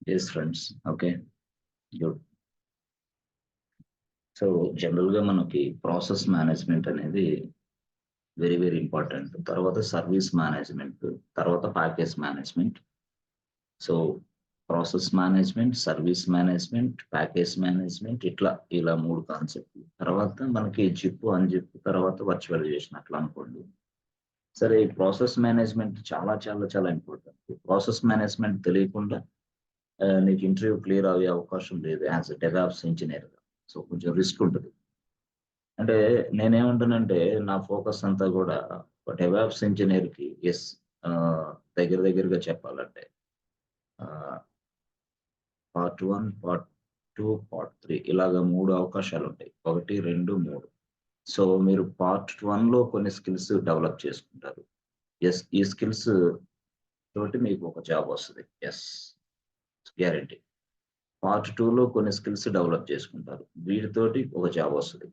Yes, friends. Okay, good. So జనరల్గా మనకి process management అనేది వెరీ ఇంపార్టెంట్. తర్వాత సర్వీస్ మేనేజ్మెంట్, తర్వాత package management. So process management, service management, package management ఇలా మూడు కాన్సెప్ట్లు. తర్వాత మనకి జిప్ అన్జిప్, తర్వాత వర్చువలైజేషన్ అట్లా అనుకోండి. సరే, ఈ ప్రాసెస్ మేనేజ్మెంట్ చాలా ఇంపార్టెంట్. ప్రాసెస్ మేనేజ్మెంట్ తెలియకుండా నీకు ఇంటర్వ్యూ క్లియర్ అయ్యే అవకాశం లేదు యాజ్ డెవాప్స్ ఇంజనీర్. సో కొంచెం రిస్క్ ఉంటుంది. అంటే నేనేమంటానంటే నా ఫోకస్ అంతా కూడా డెవాప్స్ ఇంజనీర్ కి దగ్గరగా చెప్పాలంటే పార్ట్ 1, పార్ట్ 2, పార్ట్ 3 ఇలాగ 3 అవకాశాలు ఉంటాయి. 1, 2, 3. సో మీరు పార్ట్ 1 లో కొన్ని స్కిల్స్ డెవలప్ చేసుకుంటారు. ఈ స్కిల్స్ తోటి మీకు ఒక జాబ్ వస్తుంది. గ్యారంటీ. పార్ట్ 2 లో కొన్ని స్కిల్స్ డెవలప్ చేసుకుంటారు. వీటితోటి ఒక జాబ్ వస్తుంది.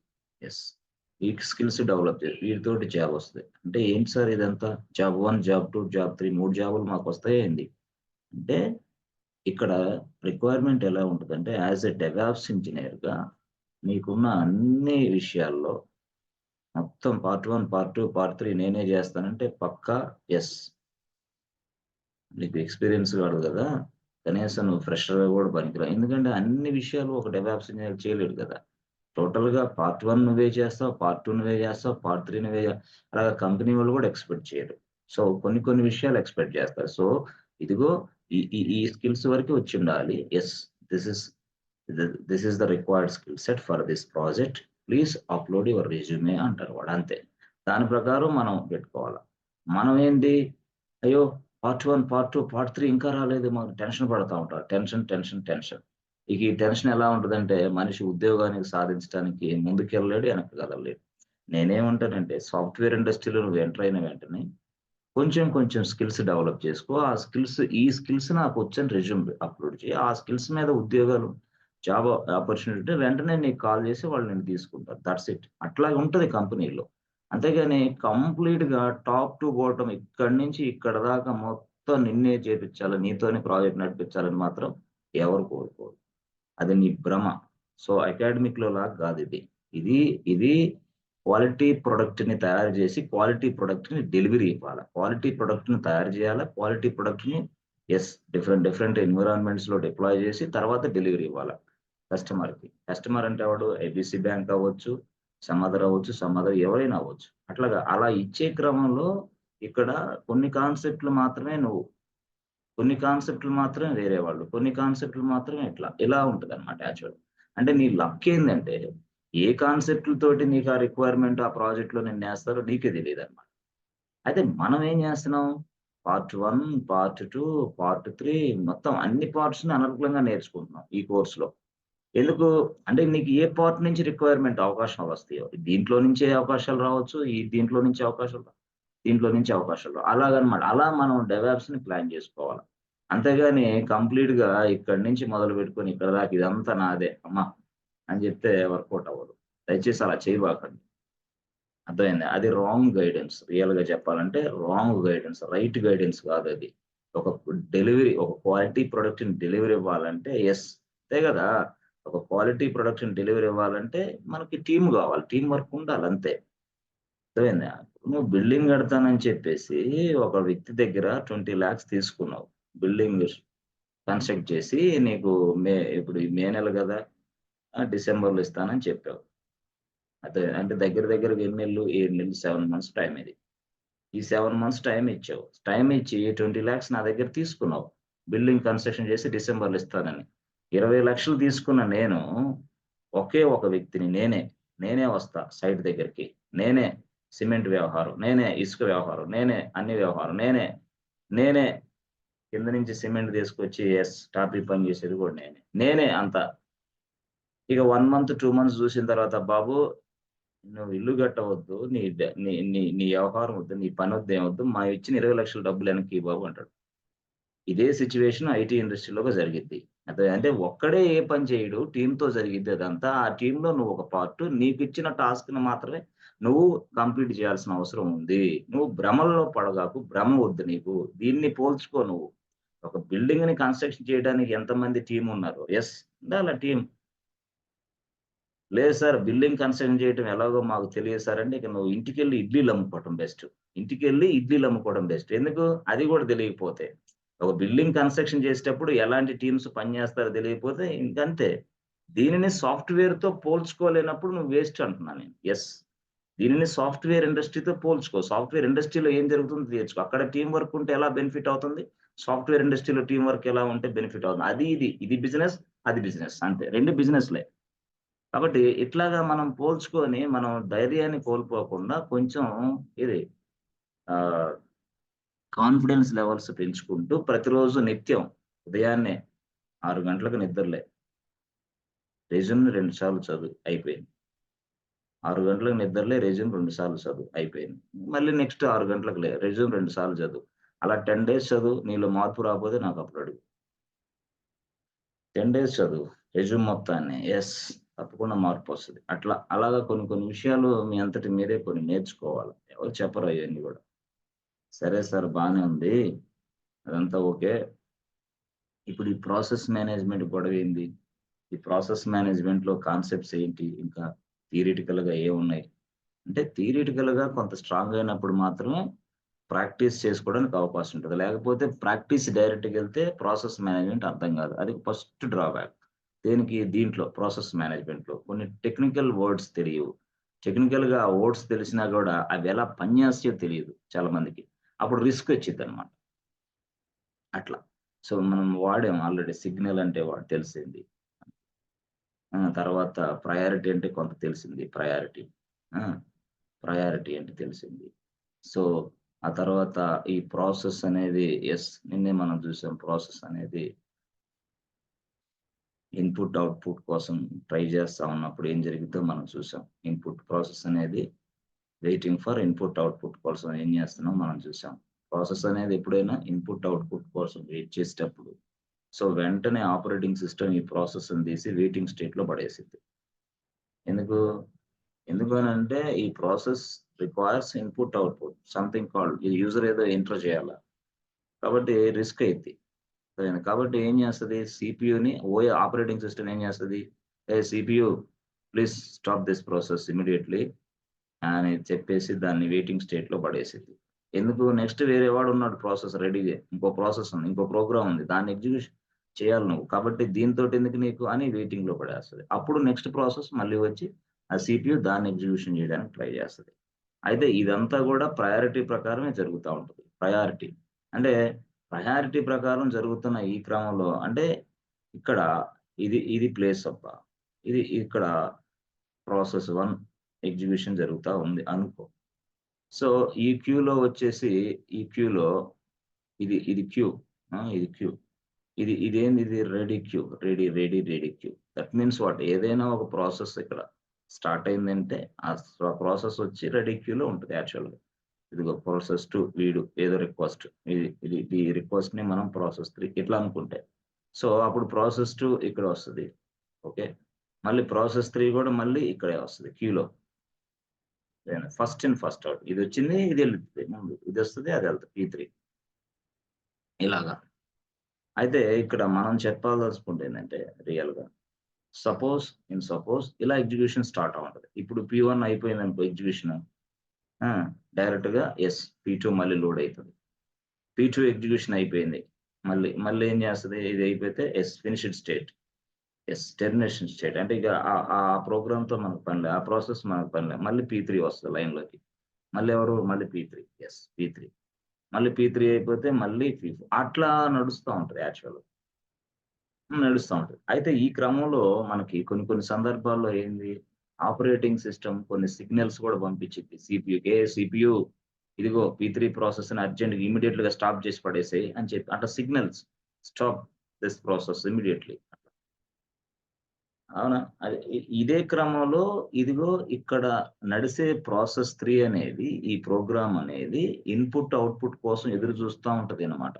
ఈ స్కిల్స్ డెవలప్ చేసి వీటితోటి జాబ్ వస్తుంది. అంటే ఏంటి సార్ ఇదంతా? జాబ్ 1, జాబ్ 2, జాబ్ 3 3 జాబులు మాకు వస్తాయండి అంటే ఇక్కడ రిక్వైర్మెంట్ ఎలా ఉంటుందంటే యాజ్ ఎ డెవాప్స్ ఇంజనీర్ గా మీకున్న అన్ని విషయాల్లో మొత్తం పార్ట్ 1, పార్ట్ 2, పార్ట్ 3 నేనే చేస్తానంటే పక్కా నీకు ఎక్స్పీరియన్స్ కాదు కదా, కనీసం నువ్వు ఫ్రెషర్‌గా కూడా పనికిరావు. ఎందుకంటే అన్ని విషయాలు ఒక డెవాప్స్ ఇంజినీర్ చేయలేడు కదా. టోటల్‌గా పార్ట్ 1 నువ్వే చేస్తావు, పార్ట్ 2 నువ్వే చేస్తావు, పార్ట్ 3 నువ్వే అలాగా కంపెనీ వాళ్ళు కూడా ఎక్స్‌పెక్ట్ చేయరు. సో కొన్ని విషయాలు ఎక్స్‌పెక్ట్ చేస్తారు. సో ఇదిగో ఈ స్కిల్స్ వరకే వచ్చుండాలి. This is this is the required skill set for this project. Please upload your resume అంటారు వాడు, అంతే. దాని ప్రకారం మనం పెట్టుకోవాల. మనం ఏంటి, అయ్యో! పార్ట్ 1, పార్ట్ 2, పార్ట్ 3 ఇంకా రాలేదు మాకు టెన్షన్ పడతా ఉంటారు. టెన్షన్. ఇక ఈ టెన్షన్ ఎలా ఉంటదంటే మనిషి ఉద్యోగానికి సాధించడానికి ముందుకెళ్ళలేడు, వెనక్కి కదలలేడు. నేనేమంటానంటే సాఫ్ట్‌వేర్ ఇండస్ట్రీలో నువ్వు ఎంటర్ అయిన వెంటనే కొంచెం స్కిల్స్ డెవలప్ చేసుకో. ఈ స్కిల్స్ నాకొచ్చని రెజ్యూమ్ అప్‌లోడ్ చెయి. ఆ స్కిల్స్ మీద ఉద్యోగాలు, జాబ్ ఆపర్చునిటీ ఉంటే వెంటనే నీకు కాల్ చేసి వాళ్ళు నిన్ను తీసుకుంటారు. That's it. అట్లాగే ఉంటది కంపెనీలో. అంతేగాని కంప్లీట్‌గా టాప్ టు బాటమ్ ఇక్కడి నుంచి ఇక్కడి దాకా మొత్తం నిన్నే చేపిచ్చాలి, నీతోనే ప్రాజెక్ట్ నడిపించాలని మాత్రం ఎవరు కోరుకోరు. అది నీ భ్రమ. సో అకాడమిక్‌లో లాగా కాదిది. ఇది క్వాలిటీ ప్రొడక్ట్‌ని తయారు చేసి, క్వాలిటీ ప్రొడక్ట్‌ని డెలివరీ ఇవ్వాల. క్వాలిటీ ప్రొడక్ట్‌ని తయారు చేయాల. క్వాలిటీ ప్రొడక్ట్‌ని డిఫరెంట్ ఎన్విరాన్మెంట్స్‌లో డిప్లాయ్ చేసి తర్వాత డెలివరీ ఇవ్వాల కస్టమర్‌కి. కస్టమర్ అంటే ఎవడు? ఐబీసీ బ్యాంక్ అవ్వచ్చు, సమ్ అదర్ ఎవరైనా అవ్వచ్చు. అలా ఇచ్చే క్రమంలో ఇక్కడ కొన్ని కాన్సెప్ట్‌లు మాత్రమే కొన్ని కాన్సెప్ట్‌లు మాత్రమే వేరే వాళ్ళు, కొన్ని కాన్సెప్ట్‌లు మాత్రమే ఇలా ఉంటదన్నమాట యాక్చువల్. అంటే నీ లక్ ఏందంటే ఏ కాన్సెప్ట్‌లతోటి నీకు ఆ రిక్వైర్మెంట్ ఆ ప్రాజెక్ట్‌లో నిన్నేస్తారో నీకే తెలీదన్నమాట. అయితే మనం ఏం చేస్తున్నాం? పార్ట్ 1, పార్ట్ 2, పార్ట్ 3 మొత్తం అన్ని పార్ట్స్‌ని అనర్గళంగా నేర్చుకుంటున్నాం ఈ కోర్స్‌లో. ఎందుకు? అంటే నీకు ఏ పార్ట్ నుంచి రిక్వైర్మెంట్ అవకాశాలు వస్తాయో, దీంట్లో నుంచే అవకాశాలు రావచ్చు, దీంట్లో నుంచి అవకాశాలు దీంట్లో నుంచి అవకాశాలు అలాగనమాట. అలా మనం డెవాప్స్‌ని ప్లాన్ చేసుకోవాలి. అంతేగాని కంప్లీట్‌గా ఇక్కడి నుంచి మొదలుపెట్టుకొని ఇక్కడి దాకా ఇదంతా నాదే అమ్మా! అని చెప్తే వర్కౌట్ అవ్వదు. దయచేసి అలా చేయబాకండి. అర్థమైందా? అది రాంగ్ గైడెన్స్. రియల్‌గా చెప్పాలంటే రాంగ్ గైడెన్స్. రైట్ గైడెన్స్ కాదది. ఒక ఒక క్వాలిటీ ప్రొడక్ట్‌ని డెలివరీ ఇవ్వాలంటే అంతే గదా! ఒక క్వాలిటీ ప్రొడక్ట్‌ని డెలివరీ ఇవ్వాలంటే మనకి టీమ్ గావాలి. టీమ్ వర్క్ ఉండాలి అంతే. అర్థమైందా? నువ్వు బిల్డింగ్ కడతానని చెప్పేసి ఒక వ్యక్తి దగ్గర 20,00,000 తీసుకున్నావు. బిల్డింగ్ కన్‌స్ట్రక్ట్ చేసి నీకు ఇప్పుడు ఈ మే నెల గదా! డిసెంబర్‌లో ఇస్తానని చెప్పావు. అదే అంటే దగ్గరగా ఎన్ని నెలలు? 7 నెలలు, 7 మంత్స్ టైమ్ ఇది. ఈ 7 మంత్స్ టైమ్ ఇచ్చావు. టైమ్ ఇచ్చి 20,00,000 నా దగ్గర తీసుకున్నావు. బిల్డింగ్ కన్‌స్ట్రక్షన్ చేసి డిసెంబర్‌లో ఇస్తానని. 20,00,000 తీసుకున్న నేను ఒకే ఒక వ్యక్తిని నేనే వస్తా సైట్ దగ్గరికి. నేనే సిమెంట్ వ్యవహారం, నేనే ఇసుక వ్యవహారం, నేనే అన్ని వ్యవహారం, నేనే కింద నుంచి సిమెంట్ తీసుకొచ్చి టాపీ పని చేసేది కూడా నేనే అంతా. ఇక 1 మంత్, 2 మంత్స్ చూసిన తర్వాత బాబు నువ్వు ఇల్లు కట్టవద్దు. నీ డ నీ నీ నీ వ్యవహారం వద్దు. నీ పనొద్దు ఏమొద్దు. మావిచ్చిన 20,00,000 డబ్బులు వెనక్కియి బాబు అంటాడు. ఇదే సిట్యుయేషన్ ఐటీ ఇండస్ట్రీలో జరిగిద్ది. అంటే ఒక్కడే ఏ పని చేయడు. టీమ్‌తో జరిగిద్ది అదంతా. ఆ టీమ్‌లో నువ్వు ఒక పార్ట్. నీకిచ్చిన టాస్క్‌ని మాత్రమే నువ్వు కంప్లీట్ చేయాల్సిన అవసరం ఉంది. నువ్వు భ్రమల్లో పడగాకు. భ్రమ వద్దు నీకు. దీన్ని పోల్చుకో నువ్వు. ఒక బిల్డింగ్ ని కన్స్ట్రక్షన్ చేయడానికి ఎంతమంది టీమ్ ఉన్నారు? ఉండాలా టీమ్. లేదు సార్ బిల్డింగ్ కన్స్ట్రక్షన్ చేయటం ఎలాగో మాకు తెలియదు సార్ అంటే, ఇక నువ్వు ఇంటికెళ్ళి ఇడ్లీలు అమ్ముకోవటం బెస్ట్. ఇంటికెళ్ళి ఇడ్లీలు అమ్ముకోవడం బెస్ట్. ఎందుకు? అది కూడా తెలియకపోతే. ఒక బిల్డింగ్ కన్స్ట్రక్షన్ చేసేటప్పుడు ఎలాంటి టీమ్స్ పనిచేస్తారో తెలియకపోతే ఇంకంతే. దీనిని సాఫ్ట్‌వేర్‌తో పోల్చుకోలేనప్పుడు నువ్వు వేస్ట్ అంటున్నా నేను. దీనిని సాఫ్ట్‌వేర్ ఇండస్ట్రీతో పోల్చుకో. సాఫ్ట్‌వేర్ ఇండస్ట్రీలో ఏం జరుగుతుందో నేర్చుకో. అక్కడ టీమ్ వర్క్ ఉంటే ఎలా బెనిఫిట్ అవుతుంది? సాఫ్ట్‌వేర్ ఇండస్ట్రీలో టీమ్ వర్క్ ఎలా ఉంటే బెనిఫిట్ అవుతుంది? అది ఇది. ఇది బిజినెస్, అది బిజినెస్ అంతే. 2 బిజినెస్‌లే. కాబట్టి ఇట్లాగా మనం పోల్చుకొని మనం ధైర్యాన్ని కోల్పోకుండా కొంచెం ఇది ఆహ్, కాన్ఫిడెన్స్ లెవెల్స్ పెంచుకుంటూ ప్రతిరోజు నిత్యం ఉదయాన్నే 6 గంటలకు నిద్రలే. రెజ్యూమ్‌ని 2 సార్లు చదువు అయిపోయింది. 6 గంటలకు నిద్రలే రెజ్యూమ్ 2 సార్లు చదువు అయిపోయింది. మళ్ళీ నెక్స్ట్ 6 గంటలకు రెజ్యూమ్ 2 సార్లు చదువు. అలా 10 డేస్ చదువు. నీలో మార్పు రాకపోతే నాకప్పుడు అడుగు. 10 డేస్ చదువు. రెజ్యూమ్ మొత్తాన్ని. తప్పకుండా మార్పొస్తది. అలాగా కొన్ని కొన్ని విషయాలు మీ అంతట మీరే కొన్ని నేర్చుకోవాలి. ఎవరు చెప్పరు అయన్నీ గూడా. సరే సార్ బానే ఉంది. అదంతా ఓకే. ఇప్పుడు ఈ ప్రాసెస్ మేనేజ్‌మెంట్ గొడవేంది? ఈ ప్రాసెస్ మేనేజ్‌మెంట్‌లో కాన్సెప్ట్స్ ఏంటి? ఇంకా థియరిటికల్‌గా ఏమున్నాయి? అంటే థియరిటికల్‌గా కొంత స్ట్రాంగ్ అయినప్పుడు మాత్రమే ప్రాక్టీస్ చేసుకోవడానికి అవకాశం ఉంటది. లేకపోతే ప్రాక్టీస్ డైరెక్ట్‌గెళ్తే ప్రాసెస్ మేనేజ్‌మెంట్ అర్థం కాదు. అది ఫస్ట్ డ్రాబ్యాక్. దేనికి? దీంట్లో ప్రాసెస్ మేనేజ్‌మెంట్‌లో. కొన్ని టెక్నికల్ వర్డ్స్ తెలియవు. టెక్నికల్‌గా ఆ వర్డ్స్ తెలిసినా గూడా అవి ఎలా పనిచేస్తాయో తెలీదు చాలా మందికి. అప్పుడు రిస్క్ వచ్చిద్దనమాట. అట్లా. సో, మనం వాడాం ఆల్రెడీ సిగ్నల్ అంటే తెలిసింది. తర్వాత ప్రయారిటీ అంటే కొంత తెలిసింది. ఆ! ప్రయారిటీ అంటే తెలిసింది. సో, ఆ తర్వాత ఈ ప్రాసెస్ అనేది నిన్నే మనం చూసాం ప్రాసెస్ అనేది ఇన్‌పుట్, అవుట్‌పుట్ కోసం ట్రై చేస్తా ఉన్నప్పుడు ఏం జరిగిద్దో మనం చూసాం. ఇన్‌పుట్ ప్రాసెస్ అనేది వెయిటింగ్ ఫర్ ఇన్‌పుట్, అవుట్‌పుట్ కోసం ఏం చేస్తున్నామో మనం చూసాం. ప్రాసెస్ అనేది ఎప్పుడైనా ఇన్‌పుట్, అవుట్‌పుట్ కోసం వెయిట్ చేసేటప్పుడు వెంటనే ఆపరేటింగ్ సిస్టమ్ ఈ ప్రాసెస్‌ని తీసి వెయిటింగ్ స్టేట్‌లో పడేసిద్ది. ఎందుకు? ఎందుకు అనంటే ఈ process requires input, output something called ఈ యూజర్ ఏదో ఎంటర్ చేయాల. కాబట్టి రిస్క్ అయిద్ది. సరేనా? కాబట్టి ఏం చేస్తది సీపీయూని ఆపరేటింగ్ సిస్టమ్ ఏం చేస్తది? CPU please stop this process immediately అని చెప్పేసి దాన్ని వెయిటింగ్ స్టేట్‌లో పడేసిద్ది. ఎందుకు నెక్స్ట్ వేరే వాడున్నాడు ప్రాసెస్ రెడీగా. ఇంకో ప్రాసెస్ ఉంది. ఇంకో ప్రోగ్రామ్ ఉంది. దాన్ని ఎగ్జిక్యూషన్ చేయాలి నువ్వు. కాబట్టి దీనితోటెందుకు నీకు అని వెయిటింగ్‌లో పడేస్తది. అప్పుడు నెక్స్ట్ ప్రాసెస్ మళ్ళీ వచ్చి ఆ సీపీయూ దాన్ని ఎగ్జిక్యూషన్ చేయడానికి ట్రై చేస్తది. అయితే ఇదంతా గూడా ప్రయారిటీ ప్రకారమే జరుగుతా ఉంటది. అంటే ప్రయారిటీ ప్రకారం జరుగుతున్న ఈ క్రమంలో అంటే ఇక్కడ ఇది ప్లేస్ అబ్బా! ఇది ఇక్కడ ప్రాసెస్ 1 ఎగ్జిక్యూషన్ జరుగుతా ఉంది అనుకో. సో, ఈ క్యూలో వచ్చేసి ఈ క్యూలో ఇది క్యూ. ఇది క్యూ. ఇదేందిది ready queue. Ready queue. That means what? ఏదైనా ఒక ప్రాసెస్ ఇక్కడ స్టార్ట్ అయిందంటే ప్రాసెస్ వచ్చి రెడీ క్యూలో ఉంటది యాక్చువల్‌గా. ఇదిగో ప్రాసెస్ 2 వీడు ఏదో రిక్వెస్ట్. ఈ రిక్వెస్ట్‌ని మనం ప్రాసెస్ 3 ఇట్లా అనుకుంటే. సో, అప్పుడు ప్రాసెస్ 2 ఇక్కడ వస్తది. ఓకే. మళ్ళీ ప్రాసెస్ 3 గూడా మళ్ళీ ఇక్కడే వస్తది క్యూలో. First in first out. ఇదొచ్చింది ఇదెళ్ళిద్ది ముందు. ఇదొస్తది అదెళ్తది P3 ఇలాగా. అయితే ఇక్కడ మనం చెప్పాదలుచుకుంది ఏందంటే రియల్‌గా సపోజ్ ఇలా ఎగ్జిక్యూషన్ స్టార్ట్ అవ్వుంటది. ఇప్పుడు P1 అయిపోయిందనుకో ఎగ్జిక్యూషన్. ఆ! డైరెక్ట్‌గా P2 మళ్ళీ లోడ్ అయితది. P2 ఎగ్జిక్యూషన్ అయిపోయింది. మళ్ళీ ఏం చేస్తది? ఇది అయిపోతే ఫినిష్డ్ స్టేట్. Termination state. అంటే ఇక ఆ ప్రోగ్రామ్‌తో మనకు పనిలే. ఆ ప్రాసెస్ మనకు పనిలే. మళ్ళీ P3 వస్తది లైన్‌లోకి. మళ్ళీ ఎవరు? మళ్ళీ P3. P3. మళ్ళీ P3 అయిపోతే మళ్ళీ P4 అట్లా నడుస్తా ఉంటది యాక్చువల్‌గా. నడుస్తా ఉంటది. అయితే ఈ క్రమంలో మనకి కొన్ని కొన్ని సందర్భాల్లో ఏంది ఆపరేటింగ్ సిస్టమ్ కొన్ని సిగ్నల్స్ కూడా పంపించిద్ది సీపీయూకి. సీపీయూ ఇదిగో P3 ప్రాసెస్‌ని అర్జెంట్‌గా ఇమ్మీడియేట్‌గా స్టాప్ చేసి పడేసేయి అని చెప్పి అట్లా signals. Stop this process immediately. అవునా? అది ఇదే క్రమంలో ఇదిగో ఇక్కడ నడిసే ప్రాసెస్ 3 అనేది ఈ ప్రోగ్రామ్ అనేది ఇన్‌పుట్, అవుట్‌పుట్ కోసం ఎదురు చూస్తా ఉంటదనమాట.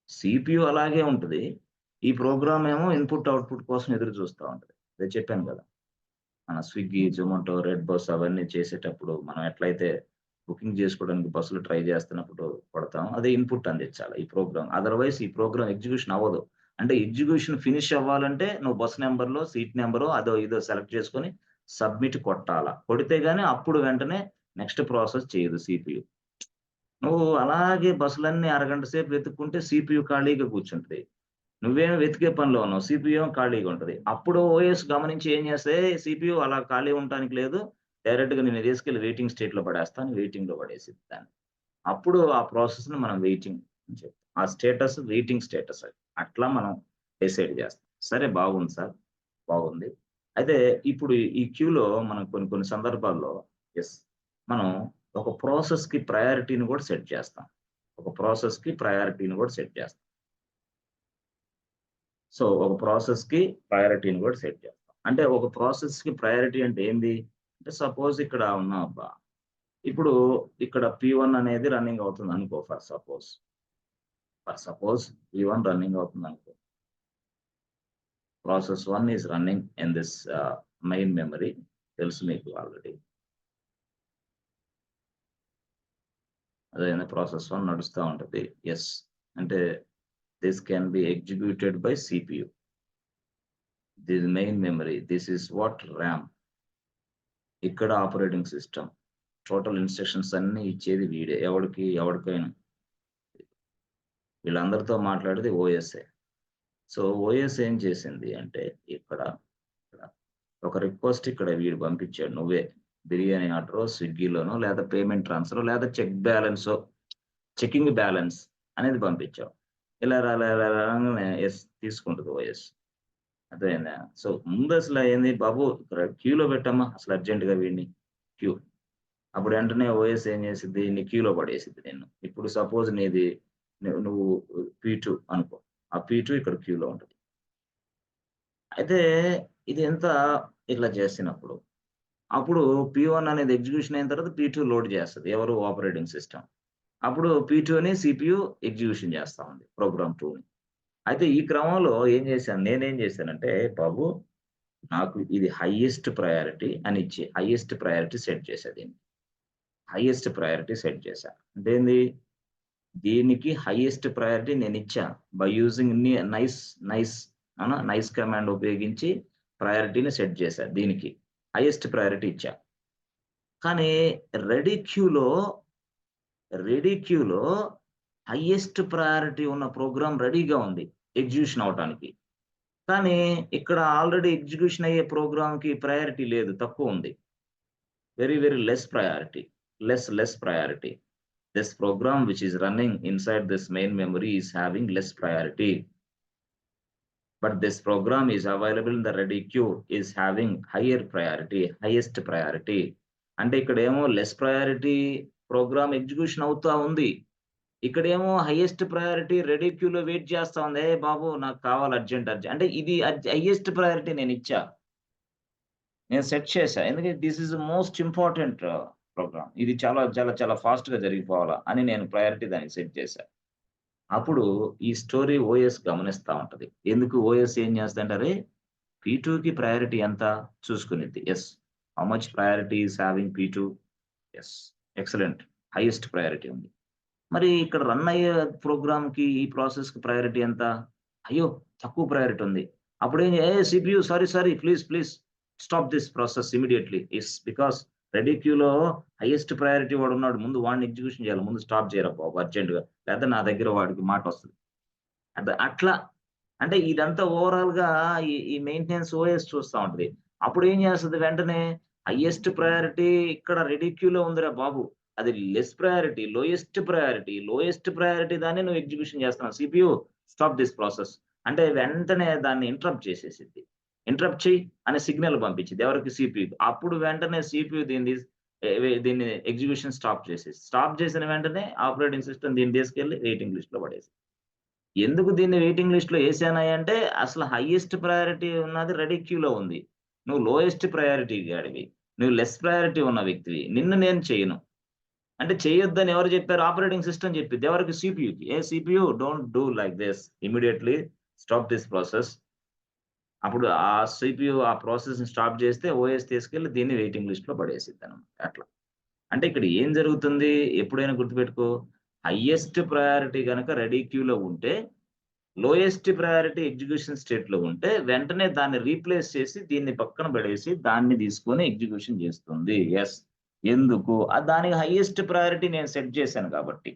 సీపీయూ అలాగే ఉంటది. ఈ ప్రోగ్రామ్ ఏమో ఇన్‌పుట్, అవుట్‌పుట్ కోసం ఎదురు చూస్తా ఉంటది. అదే చెప్పాను గదా! మన స్విగ్గీ, జొమాటో, రెడ్ బస్ అవన్నీ చేసేటప్పుడు మనం ఎట్లయితే బుకింగ్ చేసుకోవడానికి బస్సులు ట్రై చేస్తున్నప్పుడు కొడతాం. అదే ఇన్‌పుట్ అందించాలి ఈ ప్రోగ్రామ్. అదర్‌వైజ్ ఈ ప్రోగ్రామ్ ఎగ్జిక్యూషన్ అవ్వదు. అంటే ఎగ్జిక్యూషన్ ఫినిష్ అవ్వాలంటే నువ్వు బస్ నంబర్‌లో, సీట్ నంబరో అదో ఇదో సెలెక్ట్ చేసుకొని సబ్మిట్ కొట్టాలా. కొడితే గాని అప్పుడు వెంటనే నెక్స్ట్ ప్రాసెస్ చేయదు సీపీయూ. నువ్వు అలాగే బస్సులన్నీ అరగంట సేపు వెతుక్కుంటే సీపీయూ ఖాళీగా కూర్చుంటది. నువ్వేమో వెతికే పనిలో ఉన్నావు. సీపీయూ ఏమో ఖాళీగా ఉంటది. అప్పుడు ఓఎస్ గమనించి ఏం చేస్తది, సీపీయూ అలా ఖాళీ ఉండటానికి లేదు. డైరెక్ట్‌గా నిన్ను తీసుకెళ్ళి వెయిటింగ్ స్టేట్‌లో పడేస్తా అని వెయిటింగ్‌లో పడేసిద్ది దాన్ని. అప్పుడు ఆ ప్రాసెస్‌ని మనం వెయిటింగ్ అని చెప్తాం. ఆ స్టేటస్ వెయిటింగ్ స్టేటస్ అది. అట్లా మనం డిసైడ్ చేస్తాం. సరే బాగుంది సార్. బాగుంది. అయితే ఇప్పుడు ఈ క్యూలో మనం కొన్ని కొన్ని సందర్భాల్లో యెస్. మనం ఒక ప్రాసెస్‌కి ప్రయారిటీని కూడా సెట్ చేస్తాం. ఒక ప్రాసెస్‌కి ప్రయారిటీని కూడా సెట్ చేస్తాం. సో, ఒక ప్రాసెస్‌కి ప్రయారిటీని కూడా సెట్ చేస్తాం. అంటే ఒక ప్రాసెస్‌కి ప్రయారిటీ అంటే ఏంది? అంటే సపోజ్ ఇక్కడ ఉన్నామబ్బా! ఇప్పుడు ఇక్కడ P1 అనేది రన్నింగ్ అవుతుందనుకో ఫర్ సపోజ్. P1 రన్నింగ్ అవుతుందనుకో. Process 1 is running in this main memory. తెలుసు మీకు ఆల్రెడీ. అదేనా ప్రాసెస్ 1 నడుస్తా ఉంటది. యెస్. అంటే this can be executed by CPU. This main memory. This is what Ram. ఇక్కడ ఆపరేటింగ్ సిస్టమ్. టోటల్ ఇన్‌స్ట్రక్షన్స్ అన్నీ ఇచ్చేది వీడే. ఎవడికైనా. వీళ్ళందరితో మాట్లాడేది ఓఎస్ఏ. సో, ఓఎస్ ఏం చేసింది అంటే ఇక్కడ, ఇక్కడ ఒక రిక్వెస్ట్ ఇక్కడ వీడు పంపించాడు నువ్వే. బిర్యానీ ఆర్డరో, స్విగ్గీలోనో లేదా పేమెంట్ ట్రాన్స్‌ఫరో లేదా చెకింగ్ బ్యాలెన్స్ అనేది పంపించావు. ఇలా రాంగానే యెస్ తీసుకుంటది ఓఎస్. అర్థమైందా? సో, ముందసల ఏంది బాబు ఇక్కడ క్యూలో పెట్టమ్మా అసలు అర్జెంట్‌గా వీడిని క్యూ. అప్పుడు వెంటనే ఓఎస్ ఏం చేసిద్ది? నీ క్యూలో పడేసిద్ది నిన్ను. ఇప్పుడు సపోజ్ నీది నువ్వు P2 అనుకో. ఆ P2 ఇక్కడ క్యూలో ఉంటది. అయితే ఇదంతా ఇట్లా చేసినప్పుడు, అప్పుడు P1 అనేది ఎగ్జిక్యూషన్ అయిన తర్వాత P2 లోడ్ చేస్తది. ఎవరు? Operating system. అప్పుడు P2ని సిపియు ఎగ్జిక్యూషన్ చేస్తా ఉంది. ప్రోగ్రామ్ 2ని. అయితే ఈ క్రమంలో నేనేం చేశానంటే, బాబు నాకు ఇది హైయెస్ట్ ప్రయారిటీ అని ఇచ్చి, హైయెస్ట్ ప్రయారిటీ సెట్ చేశా దీన్ని. హైయెస్ట్ ప్రయారిటీ సెట్ చేశా. అంటే ఏంది? దీనికి హైయెస్ట్ ప్రయారిటీ నేనిచ్చా. By using nice nice nice command ఉపయోగించి ప్రయారిటీని సెట్ చేశా దీనికి. హైయెస్ట్ ప్రయారిటీ ఇచ్చా. కానీ రెడీ క్యూలో, రెడీ క్యూలో హైయెస్ట్ ప్రయారిటీ ఉన్న ప్రోగ్రామ్ రెడీగా ఉంది ఎగ్జిక్యూషన్ అవ్వటానికి. కానీ ఇక్కడ ఆల్రెడీ ఎగ్జిక్యూషన్ అయ్యే ప్రోగ్రామ్‌కి ప్రయారిటీ లేదు. తక్కువుంది. Very less priority. Less priority. This program which is running inside this main memory is having less priority. But this program is available in the ready queue is having higher priority, highest priority. అంటే ఇక్కడేమో less priority program execution అవుతా ఉంది. ఇక్కడేమో highest priority ready క్యూలో wait చేస్తా ఉంది. "ఏయ్ బాబు నాకు కావాలి అర్జెంట్." అంటే ఇది హైయెస్ట్ ప్రయారిటీ నేనిచ్చా. నేను సెట్ చేశా. ఎందుకంటే this is the most important programme. ఇది చాలా ఫాస్ట్‌గా జరిగిపోవాలా అని నేను ప్రయారిటీ దానికి సెట్ చేశా. అప్పుడు ఈ స్టోరీ ఓఎస్ గమనిస్తా ఉంటది. ఎందుకు ఓఎస్ ఏం చేస్తదంటే, "అరే! P2కి ప్రయారిటీ ఎంత?" చూసుకునిద్ది. Yes. How much priority is having P2? Yes. Excellent. Highest priority ఉంది. మరి ఇక్కడ రన్ అయ్యే ప్రోగ్రామ్‌కి ఈ ప్రాసెస్‌కి ప్రయారిటీ ఎంత? అయ్యో! తక్కువ ప్రయారిటీ ఉంది. అప్పుడేం CPU sorry please stop this process immediately. Because ready క్యూలో హైయెస్ట్ ప్రయారిటీ వాడున్నాడు. ముందు వాడిని ఎగ్జిక్యూషన్ చేయాలి. ముందు స్టాప్ చేయరా బాబు అర్జెంట్‌గా. లేతే నా దగ్గర వాడికి మాటొస్తది. అట్లా అంటే ఇదంతా ఓవరాల్‌గా ఈ మెయింటెనెన్స్ ఓఎస్ చూస్తా ఉంటది. అప్పుడేం చేస్తది వెంటనే హైయెస్ట్ ప్రయారిటీ ఇక్కడ రెడీ క్యూలో ఉందిరా బాబు. అది లోయెస్ట్ ప్రయారిటీ దాన్ని నువ్వు ఎగ్జిక్యూషన్ చేస్తున్నావు. CPU stop this process. అంటే వెంటనే దాన్ని ఇంటరప్ట్ చేసేసిద్ది. ఇంటరప్ట్ చెయ్యి అనే సిగ్నల్ పంపించిద్ది. ఎవరికి? సిపియుకి. అప్పుడు వెంటనే సిపియు దీన్ని ఎగ్జిక్యూషన్ స్టాప్ చేసిన వెంటనే ఆపరేటింగ్ సిస్టమ్ దీన్ని తీసుకెళ్ళి వెయిటింగ్ లిస్ట్‌లో పడేసిద్ది. ఎందుకు దీన్ని వెయిటింగ్ లిస్ట్‌లో ఏసానయంటే, అసలు హైయెస్ట్ ప్రయారిటీ ఉన్నది రెడీ క్యూలో ఉంది. నువ్వు లోయెస్ట్ ప్రయారిటీ గాడివి. నువ్వు లెస్ ప్రయారిటీ ఉన్న వ్యక్తివి. నిన్ను నేను చేయను. అంటే చేయొద్దని ఎవరు చెప్పారు? ఆపరేటింగ్ సిస్టమ్ చెప్పిద్ది. ఎవరికి? సిపియూకి. CPU don't do like this. Immediately stop this process. అప్పుడు ఆ సిపియూ ఆ ప్రాసెస్‌ని స్టాప్ చేస్తే ఓఎస్ తీసుకెళ్ళి దీన్ని వెయిటింగ్ లిస్ట్‌లో పడేసిద్దనమాట. అట్లా. అంటే ఇక్కడ ఏం జరుగుతుంది? ఎప్పుడైనా గుర్తుపెట్టుకో, హైయెస్ట్ ప్రయారిటీ గనక రెడీ క్యూలో ఉంటే, లోయెస్ట్ ప్రయారిటీ ఎగ్జిక్యూషన్ స్టేట్‌లో ఉంటే, వెంటనే దాన్ని రీప్లేస్ చేసి, దీన్ని పక్కన పడేసి, దాన్ని తీసుకొని ఎగ్జిక్యూషన్ చేస్తుంది. యెస్. ఎందుకు? దానికి హైయెస్ట్ ప్రయారిటీ నేను సెట్ చేశాను కాబట్టి.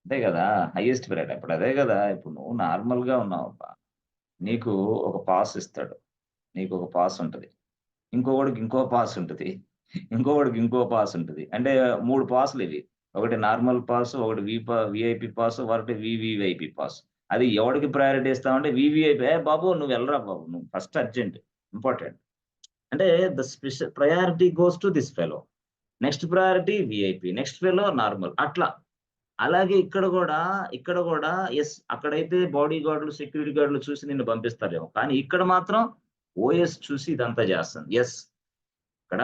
అంతే గదా! Highest priority. ఇప్పుడు అదే గదా! ఇప్పుడు నువ్వు నార్మల్‌గా ఉన్నావబ్బా! నీకు ఒక పాస్ ఇస్తాడు. నీకొక పాస్ ఉంటది. ఇంకొకడికి ఇంకో పాస్ ఉంటది. ఇంకొకడికి ఇంకో పాస్ ఉంటది. అంటే 3 పాస్‌లివి. ఒకటి నార్మల్ పాస్, ఒకటి వీఐపీ పాస్, ఒకటి వీవీఐపీ పాస్. అది ఎవడికి ప్రయారిటీ ఇస్తామంటే వీవీఐపీ బాబు నువ్వు వెళ్ళరా బాబు. నువ్వు ఫస్ట్ అర్జెంట్. ఇంపార్టెంట్. అంటే the priority goes to this fellow. Next priority VIP. Next fellow normal. అట్లా. అలాగే ఇక్కడ గూడా యెస్. అక్కడైతే బాడీ గార్డ్‌లు, సెక్యూరిటీ గార్డ్‌లు చూసి నిన్ను పంపిస్తారేమో. కానీ ఇక్కడ మాత్రం ఓఎస్ చూసి ఇదంతా చేస్తుంది. యెస్. ఇక్కడ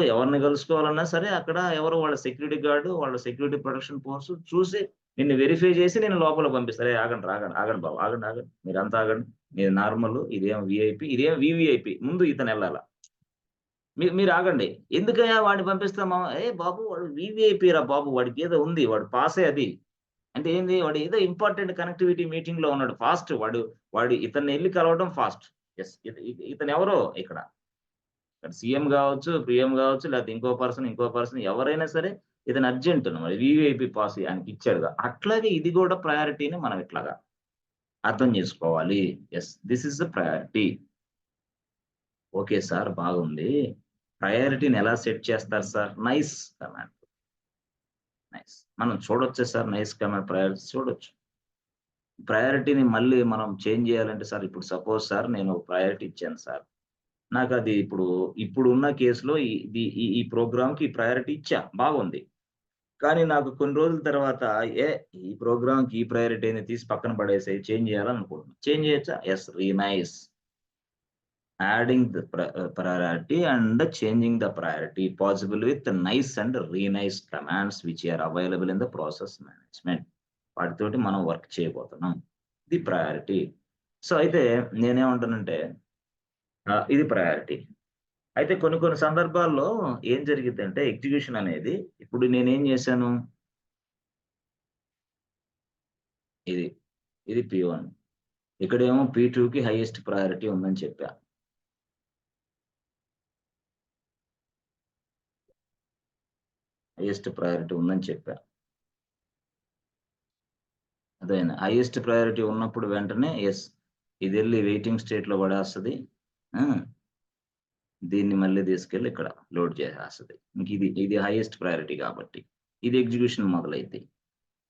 ఎవరిని కలుసుకోవాలన్నా సరే అక్కడ ఎవరు వాళ్ళ సెక్యూరిటీ గార్డ్, వాళ్ళ సెక్యూరిటీ ప్రొటెక్షన్ ఫోర్స్ చూసి నిన్ను వెరిఫై చేసి నిన్ను లోపలికి పంపిస్తారు. "ఏయ్! ఆగండి బాబు. ఆగండి. మీరంతా ఆగండి. మీది నార్మల్, ఇదేమో వీఐపీ, ఇదేమో వీవీఐపీ. ముందు ఇతనెళ్ళాల. మీరాగండి. ఎందుకయ్యా వాడిని పంపిస్తామా? "ఏయ్ బాబు వాడు వీవీఐపీ రా బాబు. వాడికేదో ఉంది. వాడు పాసే అది." అంటే ఏంది? వాడు ఏదో ఇంపార్టెంట్ కనెక్టివిటీ మీటింగ్‌లో ఉన్నాడు. ఫాస్ట్ వాడు ఇతన్నెళ్లి కలవడం ఫాస్ట్. యెస్. ఇతనెవరో ఇక్కడ. ఇక్కడ సీఎం గావచ్చు, పీఎం గావచ్చు, లేకపోతే ఇంకో పర్సన్ ఎవరైనా సరే ఇతను అర్జెంట్ మరి వీవీఐపీ పాస్ ఆయనకిచ్చాడుగా. అట్లాగే ఇది గూడా ప్రయారిటీని మనం ఇట్లాగా అర్థం జేసుకోవాలి. Yes. This is the priority. Okay sir బాగుంది. ప్రయారిటీని ఎలా సెట్ చేస్తారు సార్? Nice command. నైస్. మనం చూడొచ్చా సార్ నైస్ కమాండ్ ప్రయారిటీస్ చూడొచ్చు. ప్రయారిటీని మళ్ళీ మనం చేంజ్ జేయాలంటే సార్ ఇప్పుడు సపోజ్ సార్ నేను ప్రయారిటీ ఇచ్చాను సార్. నాకది ఇప్పుడున్న కేస్‌లో ఈ ప్రోగ్రామ్‌కి ప్రయారిటీ ఇచ్చా. బాగుంది. కానీ నాకు కొన్ని రోజుల తర్వాత ఏ ఈ ప్రోగ్రామ్‌కి ఈ ప్రయారిటీని తీసి పక్కన పడేసేయి. చేంజ్ చేయాలనుకుంటున్నా. చేంజ్ చేయొచ్చా? Yes. Renice. Adding the priority and changing the priority possible with nice and renice commands which are available in the process management. వాటితోటి మనం వర్క్ చేయబోతున్నాం. ఇది ప్రయారిటీ. సో, అయితే నేనేమంటానంటే ఇది ప్రయారిటీ. అయితే కొన్ని కొన్ని సందర్భాల్లో ఏం జరిగిద్దంటే ఎగ్జిక్యూషన్ అనేది ఇప్పుడు నేనేం చేశాను? ఇది. ఇది P1. ఇక్కడేమో P2కి హైయెస్ట్ ప్రయారిటీ ఉందని చెప్పా. హైయెస్ట్ ప్రయారిటీ ఉందని చెప్పా. అర్థమైందా? హైయెస్ట్ ప్రయారిటీ ఉన్నప్పుడు వెంటనే యెస్. ఇదెళ్లి వెయిటింగ్ స్టేట్‌లో పడేస్తది. ఆ! దీన్ని మళ్ళీ తీసుకెళ్ళి ఇక్కడ లోడ్ చేసేస్తది. ఇది హైయెస్ట్ ప్రయారిటీ కాబట్టి. ఇది ఎగ్జిక్యూషన్ మొదలైద్ది.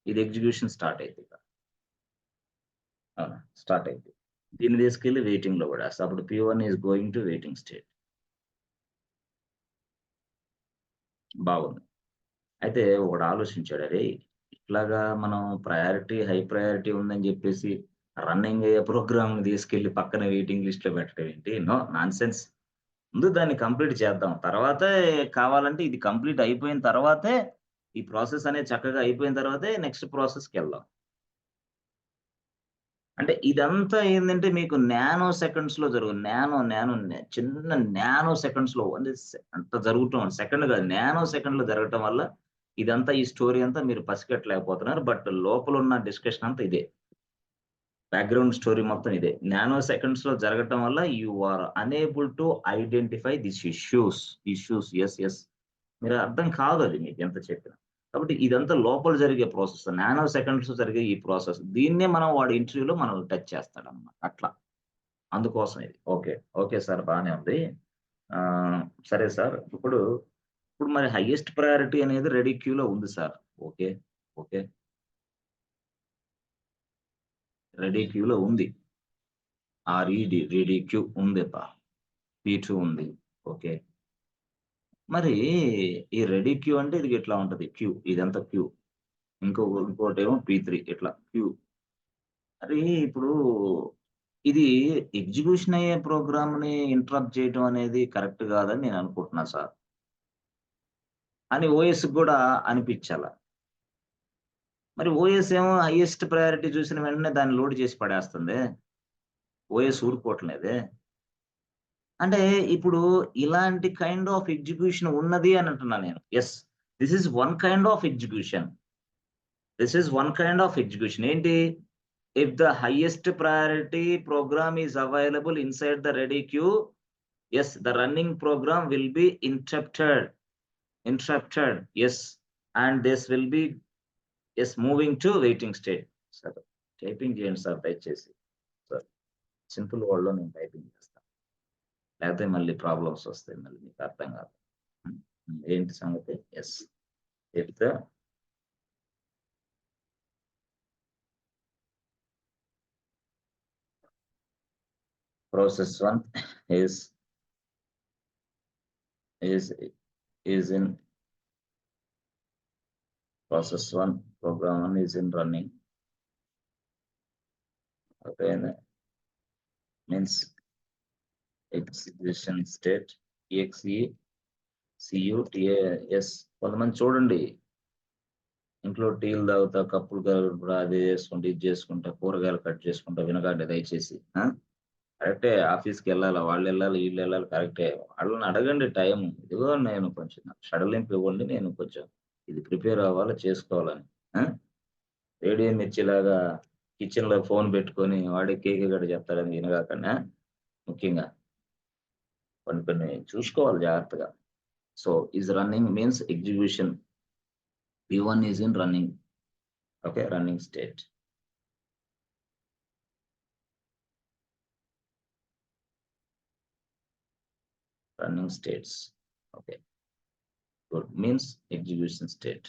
ఇది ఎగ్జిక్యూషన్ స్టార్ట్ అయిద్ది ఇక. అవునా? స్టార్ట్ అయిద్ది. దీన్ని తీసుకెళ్ళి వెయిటింగ్‌లో పడేస్తా. అప్పుడు P1 is going to waiting state. బాగుంది. అయితే ఒకడు ఆలోచించాడు. అరేయ్! ఇట్లాగా మనం హై ప్రయారిటీ ఉందని జెప్పేసి రన్నింగ్ అయ్యే ప్రోగ్రామ్‌ని తీసుకెళ్ళి పక్కన వెయిటింగ్ లిస్ట్‌లో పెట్టడం ఏంటి? No nonsense. ముందు దాన్ని కంప్లీట్ చేద్దాం. తర్వాతే కావాలంటే ఇది కంప్లీట్ అయిపోయిన తర్వాతే ఈ ప్రాసెస్ అనేది చక్కగా అయిపోయిన తర్వాతే నెక్స్ట్ ప్రాసెస్‌కెళ్దాం. అంటే ఇదంతా ఏందంటే మీకు నానో సెకండ్స్‌లో నానో నానో నే చిన్న నానో సెకండ్స్‌లో అంటే అంత జరుగుతూ సెకండ్ కాదు నానో సెకండ్‌లో జరగటం వల్ల ఇదంతా ఈ స్టోరీ అంతా మీరు పసిగట్టలేకపోతున్నారు. బట్ లోపలున్న డిస్కషన్ అంతా ఇదే. బ్యాక్‌గ్రౌండ్ స్టోరీ మొత్తం ఇదే. నానో సెకండ్స్‌లో జరగటం వల్ల you are unable to identify this yes. మీరు అర్థం కాదది మీకెంత చెప్పినా. కాబట్టి ఇదంతా లోపల జరిగే ప్రాసెస్. నానో సెకండ్స్‌లో జరిగే ఈ ప్రాసెస్. దీన్నే మనం వాడి ఇంటర్వ్యూలో మనల్ని టచ్ చేస్తాడన్నమాట. అట్లా. అందుకోసం ఇది. ఓకే. ఓకే సార్ బానే ఉంది. ఆహ్, సరే సార్. ఇప్పుడు మరి హైయెస్ట్ ప్రయారిటీ అనేది రెడీ క్యూలో ఉంది సార్. ఓకే. ఓకే. రెడీ క్యూలో ఉంది. Ready queue ఉందిబ్బా! P2 ఉంది. ఓకే. మరి ఈ రెడీ క్యూ అంటే ఇది ఇట్లా ఉంటది క్యూ. ఇదంతా క్యూ. ఇంకోటేమో P3 ఇట్లా క్యూ. మరి ఇప్పుడు ఇది ఎగ్జిక్యూషన్ అయ్యే ప్రోగ్రామ్‌ని ఇంటరప్ట్ చేయటం అనేది కరెక్ట్ కాదని నేను అనుకుంటున్నా సార్. అని ఓఎస్‌కి గూడా అనిపిచ్చాల. మరి ఓఎస్ ఏమో హైయెస్ట్ ప్రయారిటీ చూసిన వెంటనే దాన్ని లోడ్ చేసి పడేస్తుంది. ఓఎస్ ఊరుకోవట్లేదే. అంటే ఇప్పుడు ఇలాంటి కైండ్ ఆఫ్ ఎగ్జిక్యూషన్ ఉన్నది అని అంటున్నా నేను. Yes. This is one kind of execution. This is one kind of execution. ఏంటి? If the highest priority program is available inside the ready queue, yes, the running program will be interrupted. Interrupted. Yes. And this will be, yes, moving to waiting state. Sir typing చేయండి sir దయచేసి. Sir simple వర్డ్‌లో నేను typing చేస్తా. లేకపోతే మళ్ళీ problems వస్తాయి. మళ్ళీ మీకు అర్థం కాదు. ఏంటి సంగతి? Yes. If the process 1 is is is in process 1, program 1 is in running. Okay, means execution state exe CUTAS. కొంతమంది చూడండి, ఇంట్లో టీలు తాగుతా, కప్పులు కలుపుతా, అది చేసుకుంటా, ఇది చేసుకుంటా, కూరగాయలు కట్ చేసుకుంటా వినకండి దయచేసి. కరెక్టే, ఆఫీస్‌కి వెళ్ళాలా, వాళ్ళు వెళ్ళాలి, వీళ్ళు వెళ్ళాలి, కరెక్టే. వాళ్ళని అడగండి టైం. ఇదిగో నేను కొంచెం నాకు సడలింపు ఇవ్వండి, నేను కొంచెం ఇది ప్రిపేర్ అవ్వాలి, చేసుకోవాలని. ఆ! రేడియో మిర్చిలాగా కిచెన్‌లో ఫోన్ పెట్టుకొని వాడే కేక గడ చెప్తాడని వినగాకండి. ముఖ్యంగా కొన్ని కొన్ని చూసుకోవాలి జాగ్రత్తగా. So, is running means execution. P1 is in running. Okay, running state. Running states. Okay, good. Means execution state.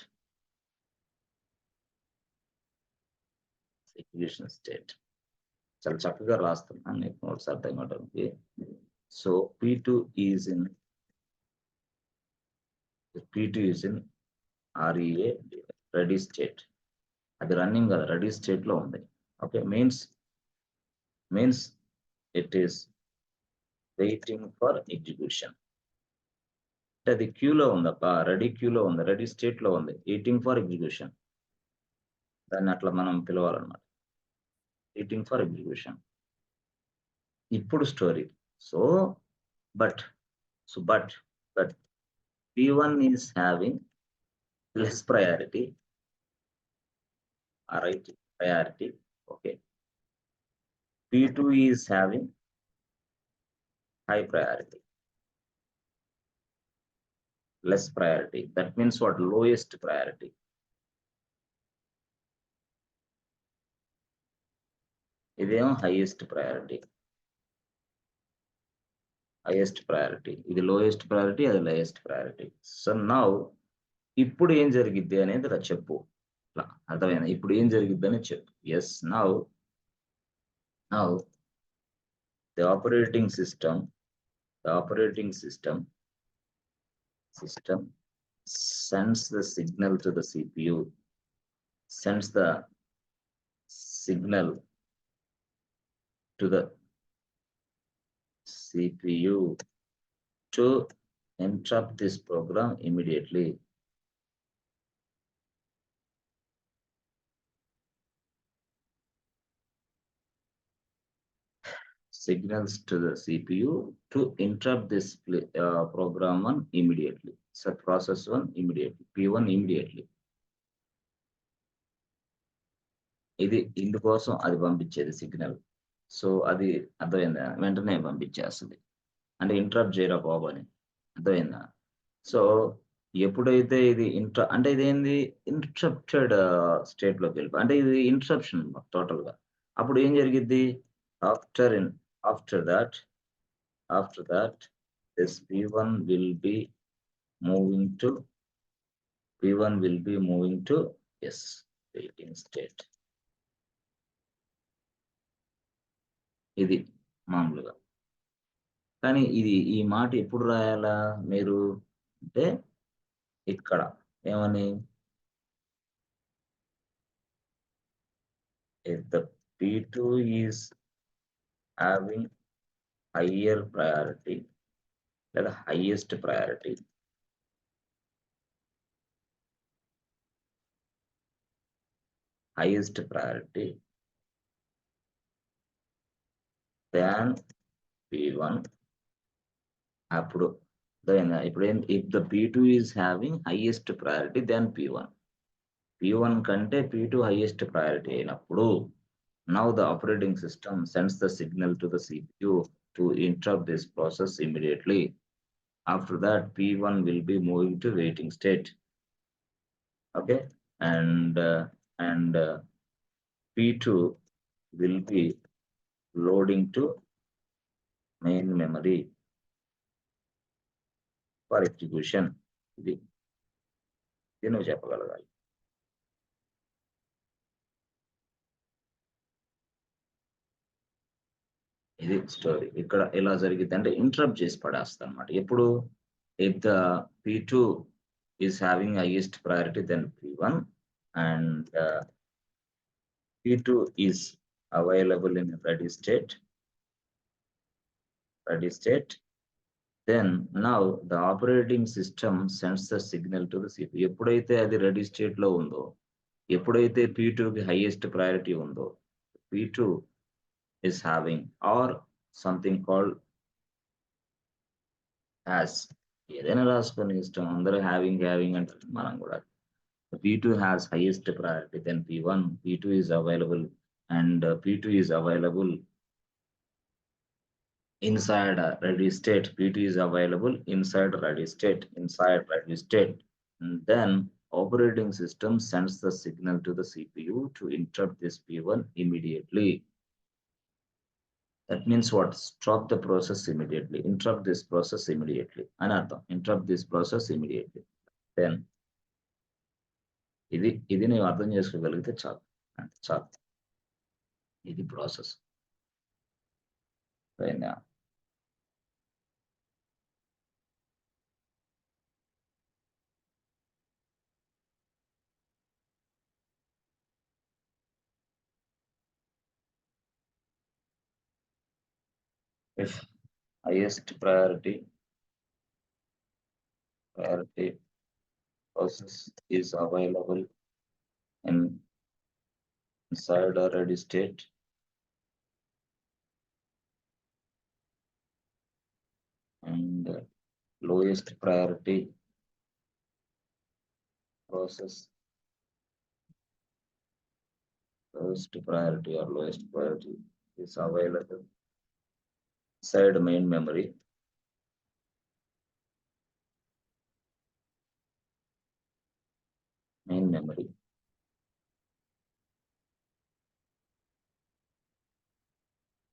Execution state. చాలా చక్కగా రాస్తున్నాను, మీకు నోట్స్ అర్థం కావడానికి. So P2 is in REA, ready state. అది రన్నింగ్ కదా, రెడీ స్టేట్ లో ఉంది. Okay, means it is waiting for execution. అంటే అది క్యూలో ఉందప్ప, రెడీ క్యూలో ఉంది, రెడీ స్టేట్ లో ఉంది, వెయిటింగ్ ఫర్ ఎగ్జిక్యూషన్. దాన్ని అట్లా మనం పిలవాలన్నమాట, వెయిటింగ్ ఫర్ ఎగ్జిక్యూషన్. ఇప్పుడు story. So but P1 is having less priority. All right, priority. Okay. P2 is having high priority, less priority. That means what? Lowest priority. ఇదేమో highest priority. Highest priority. ఇది lowest priority, అది highest priority. So now ఇప్పుడు ఏం జరిగిద్ది అనేది ఇలా చెప్పు. అర్థమైందా? ఇప్పుడు ఏం జరిగిద్ది అనేది చెప్పు. Yes, now the operating system sends the signal to the CPU, sends the signal to the CPU to interrupt this program immediately. Signals to the CPU to interrupt this program 1 immediately. So process 1 immediately, P1 immediately. ఇది ఇందుకోసం అది పంపించేది signal. So అది అర్థమైందా? వెంటనే పంపించేస్తుంది. అంటే interrupt చేయరా బాబు అని. అర్థమైందా? సో ఎప్పుడైతే ఇది అంటే ఇదేంది ఇంటరప్టెడ్ స్టేట్‌లోకి వెళ్ళిపోయి, అంటే ఇది ఇంటరప్షన్ టోటల్‌గా. అప్పుడు ఏం జరిగిద్ది? After that, this P1 will be moving to yes, waiting state. ఇది మామూలుగా. కానీ ఈ మాట ఎప్పుడు రాయాలా మీరు అంటే ఇక్కడ ఏమని? if the P2 is having higher priority లేదా highest priority, than P1, అప్పుడు ఇప్పుడు if the P2 is having highest priority then P1 కంటే P2 హైయెస్ట్ ప్రయారిటీ అయినప్పుడు now the operating system sends the signal to the CPU to interrupt this process immediately. After that, P1 will be moving to waiting state. Okay, and P2 will be loading to main memory for execution. ఇది నువ్వు చెప్పగలగాలి. ఇది story. ఇక్కడ ఎలా జరిగింది అంటే interrupt చేసి పడేస్తా అనమాట. ఎప్పుడు if the P2 is having highest priority than P1 and P2 is available in ready state, then now the operating system sends the signal to the CPU. ఎప్పుడైతే అది రెడీ స్టేట్ లో ఉందో, ఎప్పుడైతే P2 కి హైయెస్ట్ ప్రయారిటీ ఉందో, P2 is having or something called as, ఏదైనా రాసుకొని ఇష్టం, అందరూ హ్యావింగ్ అంటారు, మనం కూడా. P2 has highest priority than P1. P2 is available and P2 is available inside ready state. P2 is available inside ready state. And then operating system sends the signal to the CPU to interrupt this P1 immediately. That means what? Stop the process immediately. Interrupt this process immediately. Anartham. Interrupt this process immediately. Then ఇది నేను అర్థం చేసుకోగలిగితే చాలు. ఇది process. If highest priority process is available inside a ready state, and lowest priority process, lowest priority is available inside main memory.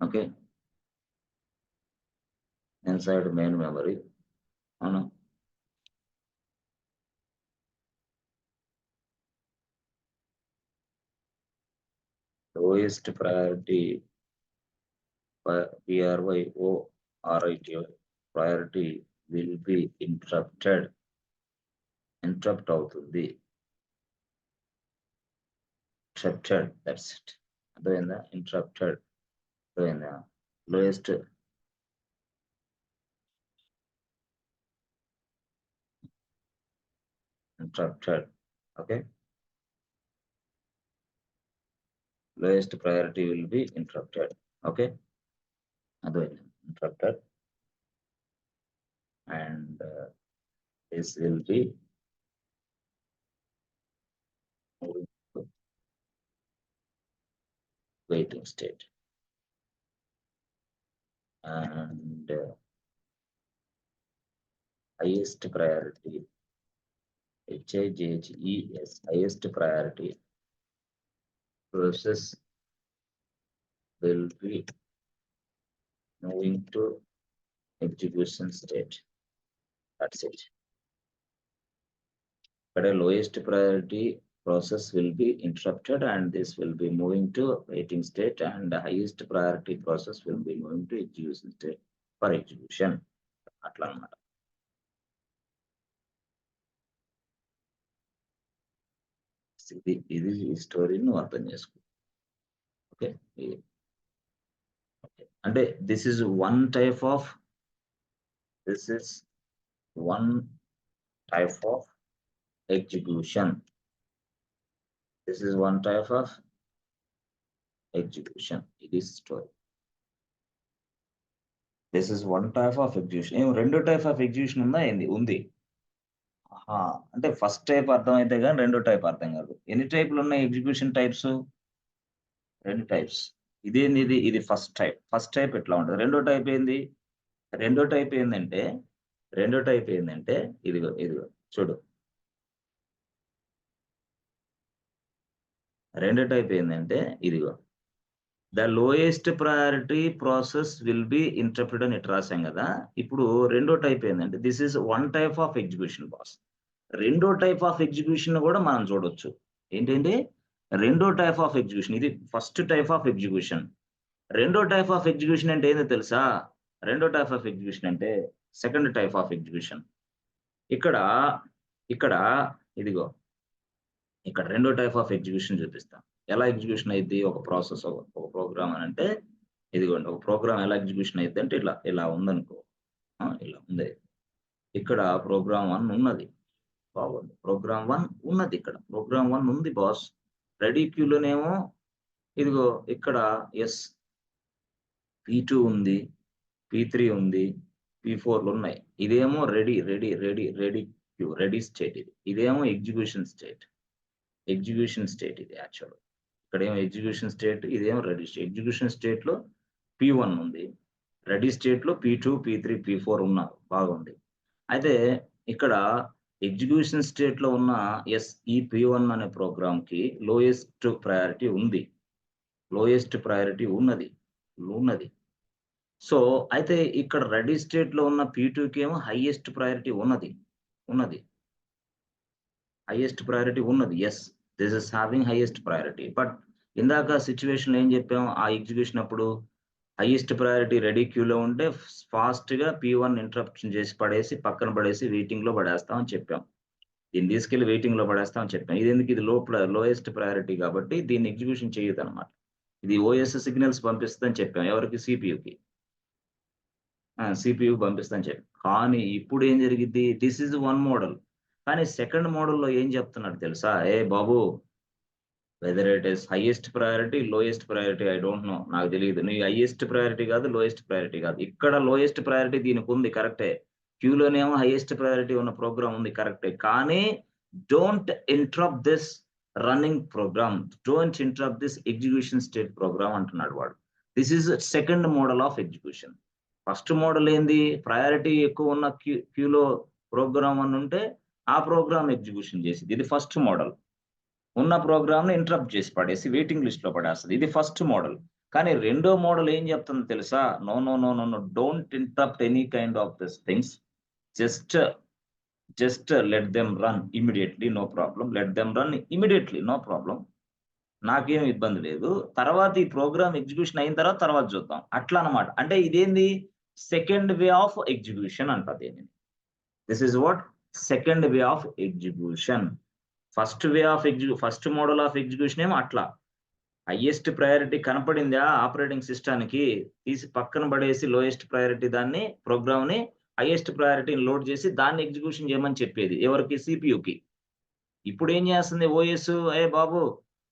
Okay, inside main memory. Lowest priority priority will be interrupt అవుతుంది. Interrupted, that's it. అర్థమైందా? Interrupted. అర్థమైందా? Lowest interrupted. Okay, lowest priority will be interrupted. Okay, అర్థమైందా? Interrupted, and this will be moving to waiting state, and highest priority, HIGHES, highest priority process will be moving to execution state. That's it. But a lowest priority process will be interrupted, and this will be moving to waiting state, and the highest priority process will be moving to execution state for execution. అట్లా అన్నమాట. ఇది ఈ స్టోరీని నువ్వు అర్థం చేసుకో. Okay, అంటే this is one type of execution. This is one type of execution. It is story. This is one type of execution. ఏం 2 టైప్ ఆఫ్ ఎగ్జిక్యూషన్ ఉందా ఏంది? ఉంది. ఆహా! అంటే ఫస్ట్ టైప్ అర్థమైతే గాని రెండో టైప్ అర్థం కాదు. ఎన్ని టైపులున్నాయి ఎగ్జిక్యూషన్ టైప్స్? 2 టైప్స్. ఇదేందిది? ఇది ఫస్ట్ టైప్. ఫస్ట్ టైప్ ఎట్లా ఉంటది? రెండో టైప్ ఏంది? రెండో టైప్ ఏందంటే, రెండో టైప్ ఏందంటే ఇదిగో, ఇదిగో చూడు. రెండో టైప్ ఏందంటే ఇదిగో. The lowest priority process will be interrupted అని ఇటు రాసాం గదా! ఇప్పుడు రెండో టైప్ ఏందంటే this is one type of execution boss. రెండో టైప్ ఆఫ్ ఎగ్జిక్యూషన్ గూడా మనం చూడొచ్చు. ఏంటంటే రెండో టైప్ ఆఫ్ ఎగ్జిక్యూషన్. ఇది ఫస్ట్ టైప్ ఆఫ్ ఎగ్జిక్యూషన్. రెండో టైప్ ఆఫ్ ఎగ్జిక్యూషన్ అంటే ఏందో తెలుసా? రెండో టైప్ ఆఫ్ ఎగ్జిక్యూషన్ అంటే సెకండ్ టైప్ ఆఫ్ ఎగ్జిక్యూషన్. ఇక్కడ, ఇక్కడ ఇదిగో ఇక్కడ రెండో టైప్ ఆఫ్ ఎగ్జిక్యూషన్ చూపిస్తా. ఎలా ఎగ్జిక్యూషన్ అయిద్ది? ఒక ప్రాసెస్ ఒక ప్రోగ్రామ్ అనంటే ఇదిగోండి. ఒక ప్రోగ్రామ్ ఎలా ఎగ్జిక్యూషన్ అయిద్దంటే ఇలా ఉందనుకో. ఇలా ఉంది. ఇక్కడ ప్రోగ్రామ్ 1 ఉన్నది. బాగుంది. ప్రోగ్రామ్ 1 ఉన్నది ఇక్కడ. ప్రోగ్రామ్ 1 ఉంది బాస్. రెడీ క్యూలోనేమో ఇదిగో ఇక్కడ యెస్ P2 ఉంది. P3 ఉంది. P4లున్నాయి. ఇదేమో రెడీ క్యూ, రెడీ స్టేట్ ఇది. ఇదేమో ఎగ్జిక్యూషన్ స్టేట్. ఎగ్జిక్యూషన్ స్టేట్ ఇది యాక్చువల్‌గా. ఇక్కడేమో ఎగ్జిక్యూషన్ స్టేట్, ఇదేమో రెడీ స్టేట్. ఎగ్జిక్యూషన్ స్టేట్‌లో P1 ఉంది. రెడీ స్టేట్‌లో P2, P3, P4 ఉన్నారు. బాగుంది. అయితే ఇక్కడ ఎగ్జిక్యూషన్ స్టేట్‌లో ఉన్న ఈ P1 అనే ప్రోగ్రామ్‌కి లోయెస్ట్ ప్రయారిటీ ఉంది. లోయెస్ట్ ప్రయారిటీ ఉన్నది. ఉన్నది. సో, అయితే ఇక్కడ రెడీ స్టేట్‌లో ఉన్న P2కేమో హైయెస్ట్ ప్రయారిటీ ఉన్నది. ఉన్నది. హైయెస్ట్ ప్రయారిటీ ఉన్నది. Yes. This is having highest priority. But ఇందాక సిట్యుయేషన్‌లో ఏం చెప్పాం? ఆ ఎగ్జిక్యూషన్ అప్పుడు హైయెస్ట్ ప్రయారిటీ రెడీ క్యూలో ఉంటే ఫాస్ట్‌గా P1 ఇంటరప్షన్ చేసి పడేసి, పక్కన పడేసి వెయిటింగ్‌లో పడేస్తాం అని చెప్పాం. దీన్ని తీసుకెళ్ళి వెయిటింగ్‌లో పడేస్తాం అని చెప్పాం. ఇదెందుకు? ఇది లోయెస్ట్ ప్రయారిటీ కాబట్టి దీన్ని ఎగ్జిక్యూషన్ చేయదనమాట. ఇది ఓఎస్ సిగ్నల్స్ పంపిస్తదని చెప్పాం. ఎవరికి? సీపీయూకి. సీపీయూకి పంపిస్తదని చెప్పాం. కానీ ఇప్పుడేం జరిగిద్ది? This is one model. కానీ సెకండ్ మోడల్‌లో ఏం చెప్తున్నాడు తెలుసా? "ఏయ్ బాబు! Whether it is highest priority, lowest priority I don't know. నాకు తెలీదు. నీ హైయెస్ట్ ప్రయారిటీ కాదు, లోయెస్ట్ ప్రయారిటీ కాదు. ఇక్కడ లోయెస్ట్ ప్రయారిటీ దీనికుంది కరెక్టే. క్యూలోనేమో హైయెస్ట్ ప్రయారిటీ ఉన్న ప్రోగ్రామ్ ఉంది కరెక్టే. కానీ don't interrupt this running program. Don't interrupt this execution state program" అంటున్నాడు వాడు. This is second model of execution. First model ఏంది? ప్రయారిటీ ఎక్కువ ఉన్న క్యూలో ప్రోగ్రామ్ అని ఉంటే ఆ ప్రోగ్రామ్ ఎగ్జిక్యూషన్ చేసిద్ది. ఇది ఫస్ట్ మోడల్. ఉన్న ప్రోగ్రామ్‌ని ఇంటరప్ట్ చేసి పడేసి వెయిటింగ్ లిస్ట్‌లో పడేస్తది. ఇది ఫస్ట్ మోడల్. కానీ రెండో మోడల్ ఏం చెప్తుందో తెలుసా? No, no, no, no, no. Don't interrupt any kind of this things. Just, just let them run immediately. No problem. Let them run immediately. No problem. నాకేం ఇబ్బంది లేదు. తర్వాత ఈ ప్రోగ్రామ్ ఎగ్జిక్యూషన్ అయిన తర్వాత చూద్దాం. అట్లా అన్నమాట. అంటే ఇదేంది? సెకండ్ వే ఆఫ్ ఎగ్జిక్యూషన్ అంటారు దీనిని. This is what? Second way of execution. First model of execution ఏమో అట్లా. హైయెస్ట్ ప్రయారిటీ కనపడిందా ఆపరేటింగ్ సిస్టమ్‌కి, తీసి పక్కన పడేసి లోయెస్ట్ ప్రయారిటీ దాన్ని ప్రోగ్రామ్‌ని హైయెస్ట్ ప్రయారిటీని లోడ్ చేసి దాన్ని ఎగ్జిక్యూషన్ చేయమని చెప్పేది. ఎవరికి? సీపీయూకి. ఇప్పుడేం చేస్తుంది ఓఎస్? "ఏయ్ బాబు!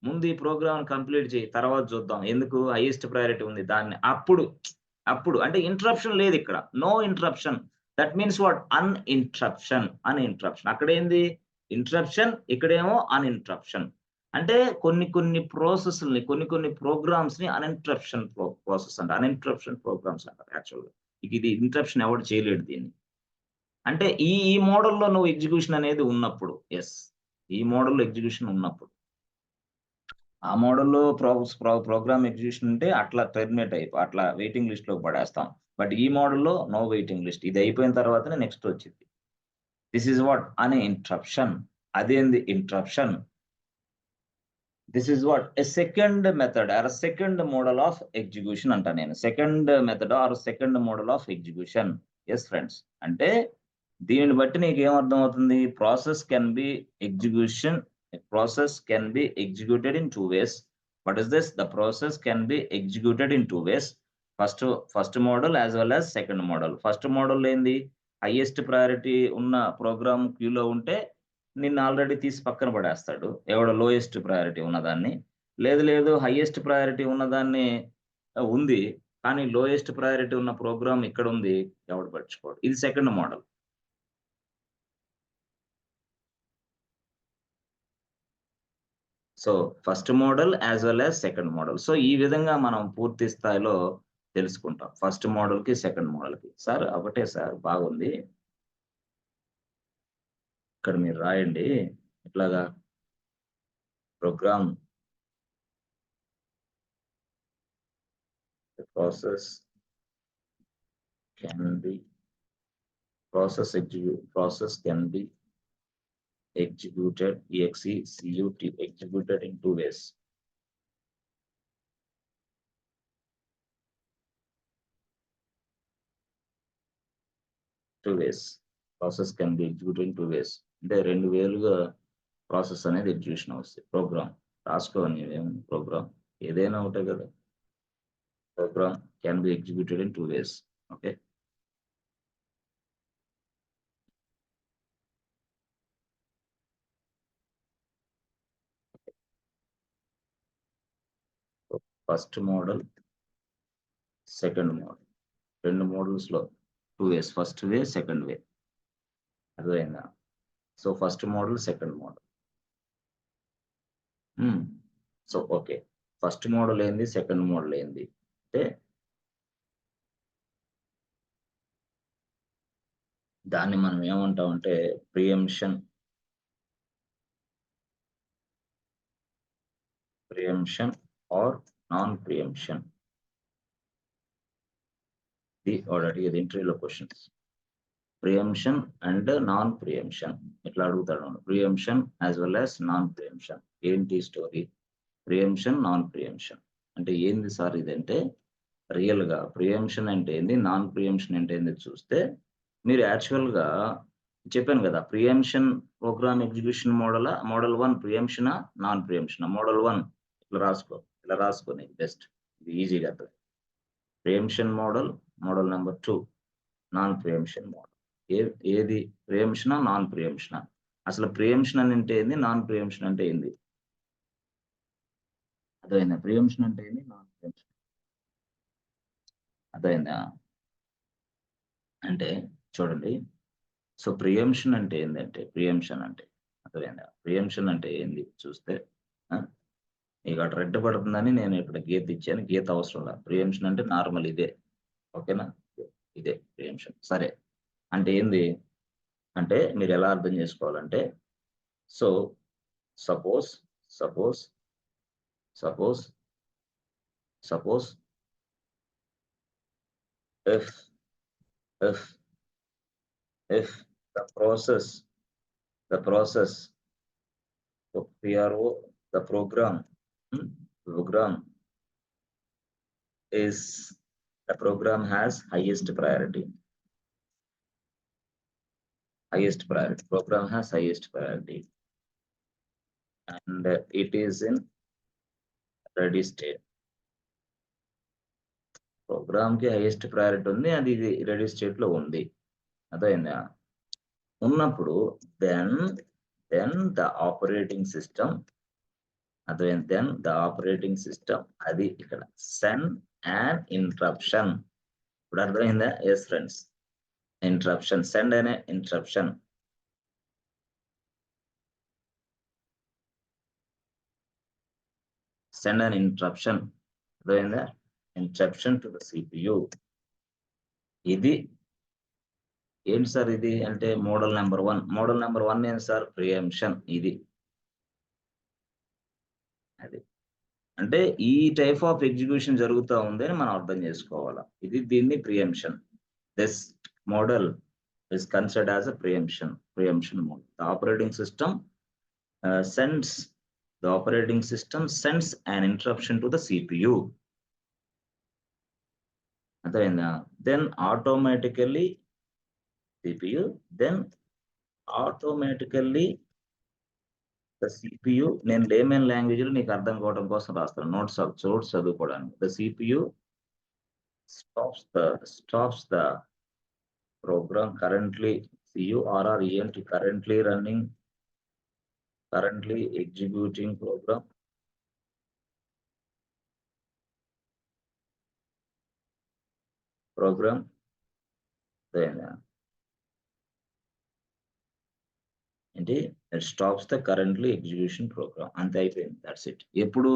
ముందు ఈ ప్రోగ్రామ్‌ని కంప్లీట్ చెయ్యి. తర్వాత చూద్దాం. ఎందుకు? హైయెస్ట్ ప్రయారిటీ ఉంది దాన్ని." అప్పుడు అంటే ఇంటరప్షన్ లేదిక్కడ. No interruption. That means what? Uninterruption. అక్కడేంది? ఇంటరప్షన్, ఇక్కడేమో అన్‌ఇంటరప్షన్. అంటే కొన్ని ప్రాసెస్‌లని, కొన్ని ప్రోగ్రామ్స్‌ని అన్‌ఇంటరప్షన్ ప్రాసెస్ అంటారు. అన్‌ఇంటరప్షన్ ప్రోగ్రామ్స్ అంటారు యాక్చువల్‌గా. ఇది ఇంటరప్షన్ ఎవడు చేయలేడు దీన్ని. అంటే ఈ మోడల్‌లో నువ్వు ఎగ్జిక్యూషన్ అనేది ఉన్నప్పుడు. యెస్. ఈ మోడల్‌లో ఎగ్జిక్యూషన్ ఉన్నప్పుడు. ఆ మోడల్‌లో ప్రోగ్రామ్ ఎగ్జిక్యూషన్ ఉంటే అట్లా అట్లా వెయిటింగ్ లిస్ట్‌లోకి పడేస్తాం. బట్ ఈ మోడల్‌లో నో వెయిటింగ్ లిస్ట్. ఇది అయిపోయిన తర్వాతనే నెక్స్ట్ వచ్చిద్ది. This is what? Uninterruption. అదేంది interruption? This is what? A second method or second model of execution అంటా నేను. Second method or second model of execution. Yes friends. అంటే దీనిని బట్టి నీకేమర్థమవుతుంది? Process can be executed in two ways. What is this? The process can be executed in two ways. First model as well as second model. First model ఏంది? Highest priority ఉన్న programme క్యూలో ఉంటే నిన్ను already తీసి పక్కన పడేస్తాడు. ఎవడో lowest priority ఉన్నదాన్ని. లేదు హైయెస్ట్ ప్రయారిటీ ఉన్నదాన్ని ఉంది. కానీ లోయెస్ట్ ప్రయారిటీ ఉన్న ప్రోగ్రామ్ ఇక్కడ ఉంది, ఎవడు పట్టించుకోడు. ఇది second model. So, first model as well as second model. So, ఈ విధంగా మనం పూర్తి స్థాయిలో తెలుసుకుంటాం. ఫస్ట్ మోడల్‌కి, సెకండ్ మోడల్‌కి. సార్ ఒకటే సార్ బాగుంది. ఇక్కడ మీరు రాయండి. ఇట్లాగా program process can be process can be executed executed in two ways. Process can be executed in two ways. అంటే 2 వేలుగా ప్రాసెస్ అనేది ఎగ్జిక్యూషన్ అవుతుంది. ప్రోగ్రామ్ రాసుకోవాలి, ప్రోగ్రామ్ ఏదైనా ఒకటే కదా. Program can be executed in two ways. Okay. First model, second model, 2 మోడల్స్‌లో 2 ways. First way, second way. అర్థమైందా? So, first model, second model. So, okay. First model ఏంది? సెకండ్ మోడల్ ఏంది? అంటే దాన్ని మనం ఏమంటామంటే ప్రియంప్షన్ ఆర్ నాన్ ప్రియంప్షన్. వాడు అడిగేది ఇంటర్వ్యూలో క్వశ్చన్స్. ప్రియంప్షన్ అండ్ నాన్ ప్రియంప్షన్ ఇట్లా అడుగుతాడు. ప్రియంప్షన్ యాజ్ వెల్ యాజ్ నాన్ ప్రియంప్షన్. ఏంటి స్టోరీ? ప్రియంప్షన్, నాన్ ప్రియంప్షన్ అంటే ఏంది సార్ ఇదంటే, రియల్‌గా ప్రియంప్షన్ అంటే ఏంది? నాన్ ప్రియంప్షన్ అంటే ఏంది చూస్తే, మీరు యాక్చువల్‌గా చెప్పాను కదా! ప్రియంప్షన్ ప్రోగ్రామ్ ఎగ్జిక్యూషన్ మోడలా? మోడల్ 1 ప్రియంప్షనా? నాన్ ప్రియంప్షనా? మోడల్ 1 ఇట్లా రాసుకో. ఇలా రాసుకో నీకు బెస్ట్. ఇది ఈజీగా అర్థం. Preemption model, model number 2 non preemption model. ఏది ప్రియంప్షనా? నాన్ ప్రియంప్షనా? అసలు ప్రియంప్షన్ అంటే ఏంది? నాన్ ప్రియంప్షన్ అంటే ఏంది? అర్థమైందా? ప్రియంప్షన్ అంటే ఏంది? నాన్ ప్రియంప్షన్ అర్థమైందా? అంటే చూడండి. సో, ప్రియంప్షన్ అంటే ఏందంటే, ప్రియంప్షన్ అంటే అర్థమైందా? ప్రియంప్షన్ అంటే ఏంది చూస్తే, ఆ! మీకు అటు రెడ్ పడుతుందని నేను ఇక్కడ గీత ఇచ్చాను. గీత అవసరం లేదు. ప్రియంప్షన్ అంటే నార్మల్ ఇదే. ఓకేనా? ఇదే ప్రియంప్షన్. సరే. అంటే ఏంది? అంటే మీరు ఎలా అర్థం చేసుకోవాలంటే, so, suppose suppose suppose suppose if if if the process PRO, the program is the program has highest priority. Program has highest priority, and it is in ready state. Program ki highest priority undi, adi ready state lo undi. అర్థమైందా? ఉన్నప్పుడు then the operating system అది ఇక్కడ send an interruption. ఇప్పుడు అర్థమైందా? yes friends, interruption, send an interruption. Send an interruption. అర్థమైందా? interruption to the CPU. ఇది ఏంటి sir ఇది అంటే మోడల్ నెంబర్ 1. మోడల్ నెంబర్ 1 ఏంటి సార్? ప్రియంప్షన్. ఇది అది అంటే ఈ టైప్ ఆఫ్ ఎగ్జిక్యూషన్ జరుగుతా ఉంది అని మనం అర్థం చేసుకోవాలా. దీన్ని preemption. This model is considered as a preemption mode. The operating system sends an interruption to the CPU. అర్థమైందా? Then automatically the CPU, నేను లేమన్ లాంగ్వేజ్ లో నీకు అర్థం కావడం కోసం రాస్తాను. నోట్స్ చదువుకోవడానికి. The CPU stops the program currently currently executing program program ఏంటి stops the currently execution program అంతే అయిపోయింది. That's it. ఎప్పుడు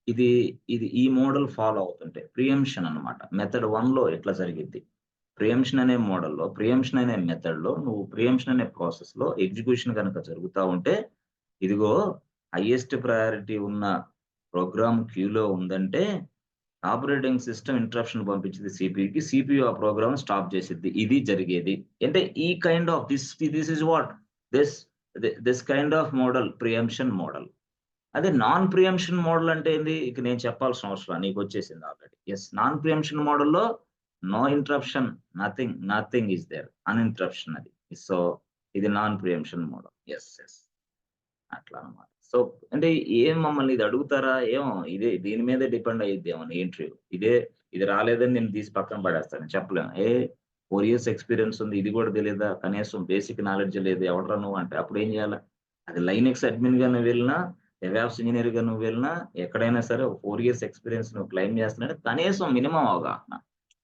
ఇది ఇది ఈ మోడల్ ఫాలో అవుతుంటే ప్రియంషన్ అన్నమాట. మెథడ్ 1లో ఎట్లా జరిగిద్ది? ప్రియంషన్ అనే మోడల్‌లో, ప్రియంషన్ అనే మెథడ్‌లో నువ్వు ప్రియంషన్ అనే ప్రాసెస్‌లో ఎగ్జిక్యూషన్ గనక జరుగుతా ఉంటే, ఇదిగో హైయెస్ట్ ప్రయారిటీ ఉన్న ప్రోగ్రామ్ క్యూలో ఉందంటే, ఆపరేటింగ్ సిస్టమ్ ఇంటరప్షన్ పంపించింది సీపీయూకి. సీపీయూ ఆ ప్రోగ్రామ్ స్టాప్ చేసిద్ది. ఇది జరిగేది. అంటే ఈ kind of this is what this this kind of model preemption model. అదే నాన్ ప్రియంషన్ మోడల్ అంటే ఏంది? ఇక నేను చెప్పాల్సిన అవసరం నీకొచ్చేసింది ఆల్రెడీ. యెస్. నాన్ ప్రియంషన్ మోడల్‌లో no interruption, nothing is there. Uninterruption అది. సో, ఇది నాన్ ప్రియంషన్ మోడల్. యెస్. అట్లా అన్నమాట. సో, అంటే మమ్మల్ని ఇది అడుగుతారా? ఏమో దీని మీదే డిపెండ్ అయ్యిద్దేమో నీ ఇంటర్వ్యూ. ఇది రాలేదని నేను తీసి పక్కన పడేస్తాను. చెప్పలేం. 4 ఇయర్స్ ఎక్స్‌పీరియన్స్ ఉంది. ఇది కూడా తెలీదా? కనీసం బేసిక్ నాలెడ్జ్ లేదు. ఎవడ్రా నువ్వు అంటే అప్పుడేం చేయాలా? అది లైనక్స్ అడ్మిన్‌గా నువ్వు వెళ్ళినా, డెవాప్స్ ఇంజినీర్‌గా నువ్వు వెళ్ళినా, ఎక్కడైనా సరే ఒక 4 ఇయర్స్ ఎక్స్‌పీరియన్స్ నువ్వు క్లెయిమ్ చేస్తున్నాడంటే కనీసం మినిమమ్ అవగాహన.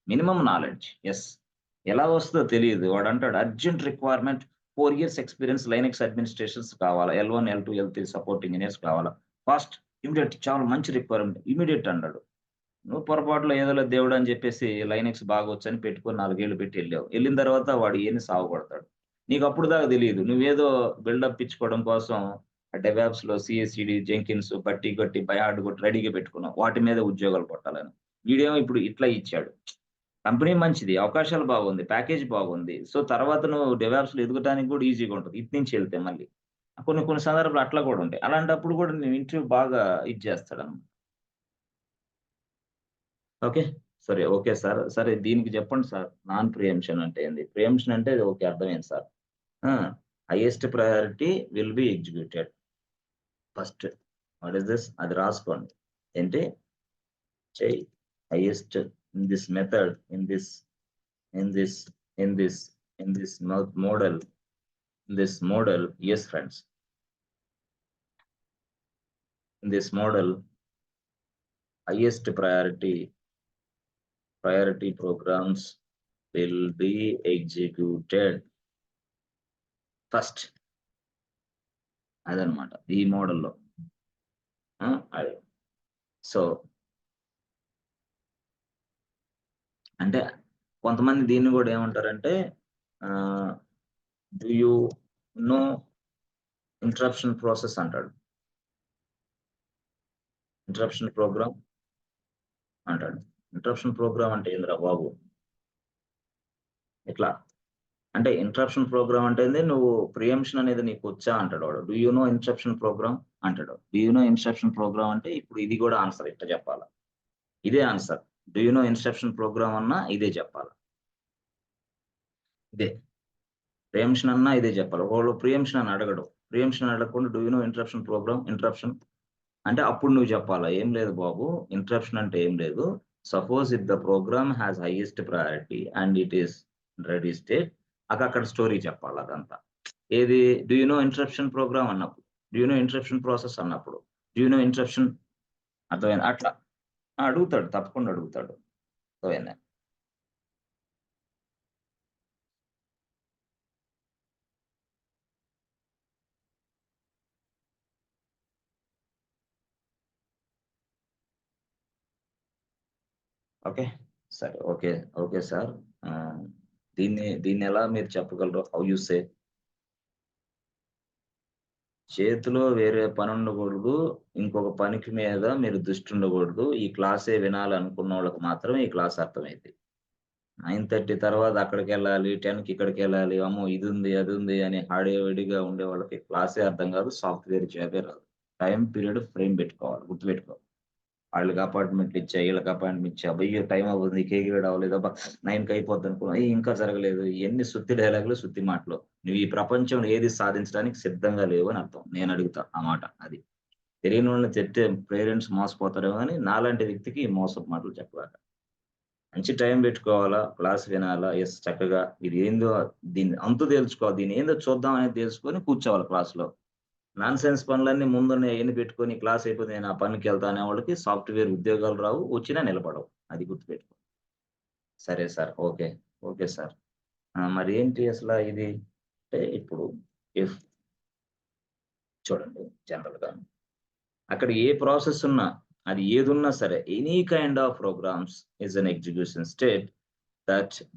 Minimum knowledge. యెస్. ఎలా వస్తదో తెలీదు. వాడంటాడు urgent requirement 4 years experience Linux administrations కావాలా. L1, L2, L3 support engineers కావాలా. ఫాస్ట్, ఇమ్మీడియేట్ చాలా మంచి రిక్వైర్మెంట్. ఇమ్మీడియేట్ అన్నాడు. నువ్వు పొరపాటులో ఏదోలే దేవుడు అని చెప్పేసి లైనక్స్ బాగొచ్చని పెట్టుకొని 4 ఏళ్ళు పెట్టి ఎళ్ళావు. ఎళ్ళిన తర్వాత వాడు ఏంది సావగొడతాడు. నీకు అప్పుడు దాకా తెలీదు. నువ్వేదో బిల్డప్ ఇచ్చుకోవడం కోసం డెవాప్స్‌లో సీఐసీడీ, జెంకిన్స్ బట్టి కొట్టి బై హార్ట్ కొట్టి రెడీగా పెట్టుకున్నావు. వాటి మీద ఉద్యోగాలు కొట్టాలని. వీడేమో ఇప్పుడు ఇట్లా ఇచ్చాడు. కంపెనీ మంచిది. అవకాశాలు బాగుంది. ప్యాకేజ్ బాగుంది. సో, తర్వాత నువ్వు డెవాప్స్‌లో ఎదగటానికి కూడా ఈజీగా ఉంటది. ఇటు నుంచి ఎళ్తే మళ్ళీ. కొన్ని కొన్ని సందర్భాలు అట్లా కూడా ఉంటాయి. అలాంటప్పుడు కూడా నేను ఇంటర్వ్యూ బాగా ఇది చేస్తాడన్నమాట. ఓకే. సరే. Okay sir. సరే దీనికి చెప్పండి సార్. నాన్ ప్రియంప్షన్ అంటే ఏంది? ప్రియంప్షన్ అంటే ఓకే అర్థమైంది సార్. ఆ! Highest priority will be executed. First what is this? అది రాసుకోండి. ఏంటి? చెయ్. Highest in this method, in this in this in this model this model yes friends, in this model highest priority programs will be executed first. అదనమాట ఈ మోడల్లో. అది so అంటే కొంతమంది దీన్ని కూడా ఏమంటారంటే do you know interruption process అంటాడు. ఇంటరప్షన్ ప్రోగ్రామ్ అంటాడు. ఇంటరప్షన్ ప్రోగ్రామ్ అంటే ఏందిరా బాబు? ఇట్లా అంటే ఇంటరప్షన్ ప్రోగ్రామ్ అంటే నువ్వు ప్రియంప్షన్ అనేది నీకొచ్చా అంటాడు వాడు. Do you know instruction program అంటాడు. Do you know instruction program అంటే ఇప్పుడు ఇది కూడా ఆన్సర్ ఇట్లా చెప్పాలా. ఇదే answer. Do you know instruction program అన్నా ఇదే చెప్పాలా. ఇదే. ప్రియంప్షన్ అన్నా ఇదే చెప్పాలి. ఒకవేళ ప్రియంప్షన్ అని అడగడు. ప్రియంప్షన్ అడగకుండా do you know interruption program, interruption అంటే అప్పుడు నువ్వు చెప్పాలా. ఏం లేదు బాబు ఇంటరప్షన్ అంటే ఏం లేదు. Suppose if the program has highest priority and it is ready state అక్కడ స్టోరీ చెప్పాలి అదంతా. ఏది do you know interruption program అన్నప్పుడు. Do you know interruption process అన్నప్పుడు. డూ యూ నో ఇంటరప్షన్ అర్థమైందా? అట్లా. అడుగుతాడు. తప్పకుండా అడుగుతాడు. అర్థమైందా? ఓకే. సరే. ఓకే. Okay sir. ఆహ్, దీన్నెలా మీరు చెప్పగలరు? How you say? చేతిలో వేరే పనుండకూడదు. ఇంకొక పనికి మీద మీరు దృష్టి ఉండకూడదు. ఈ క్లాసే వినాలనుకున్నోళ్ళకి మాత్రమే ఈ క్లాస్ అర్థమైద్ది. 9:30 తర్వాత అక్కడికెళ్ళాలి, 10కి ఇక్కడికెళ్ళాలి. అమ్మో! ఇదుంది, అదుంది అని హడావిడిగా ఉండేవాళ్ళకి క్లాసే అర్థం కాదు. సాఫ్ట్‌వేర్ జాబే రాదు. టైమ్ పీరియడ్ ఫ్రేమ్ పెట్టుకోవాలి. గుర్తుపెట్టుకో. ఆళ్ళకి అపాయింట్‌మెంట్‌లు ఇచ్చా, ఈళ్ళకి అపాయింట్‌మెంట్ ఇచ్చా. అయ్యో! టైమ్ అవుతుంది. కేక్ గూడా అవ్వలేదు. అబ్బా! 9కి అయిపోద్దనుకున్నా. ఇంకా జరగలేదు. ఇయన్నీ సుత్తి డైలాగులు, సుత్తి మాటలు. నువ్వు ఈ ప్రపంచంలో ఏది సాధించడానికి సిద్ధంగా లేవు అని అర్థం. నేనడుగుతా ఆ మాట అది. తెలియనోళ్ళని తిడితే పేరెంట్స్ మోసపోతారేమో గాని, నాలాంటి వ్యక్తికి ఈ మోసపు మాటలు చెప్పబాక. మంచి టైం పెట్టుకోవాలా, క్లాస్ వినాలా, యెస్ చక్కగా ఇది ఏందో దీన్ని అంతు తేల్చుకోవాలి. దీన్నేందో చూద్దాం అనేది తెలుసుకొని కూర్చోవాలి క్లాస్‌లో. నాన్‌సెన్స్ పనులన్నీ ముందున్నాయి అయన్నీ పెట్టుకొని క్లాస్ అయిపోతే నేను ఆ పనికెళ్తా అనేవాళ్ళకి సాఫ్ట్‌వేర్ ఉద్యోగాలు రావు. వచ్చినా నిలబడవు. అది గుర్తుపెట్టుకో. సరే సార్. ఓకే. Okay sir. మరి ఏంటి అసల ఇది? అంటే ఇప్పుడు ఇఫ్ చూడండి జనరల్‌గా అక్కడ ఏ ప్రాసెస్ ఉన్నా, అది ఏదున్నా సరే, any kind of programs is an execution state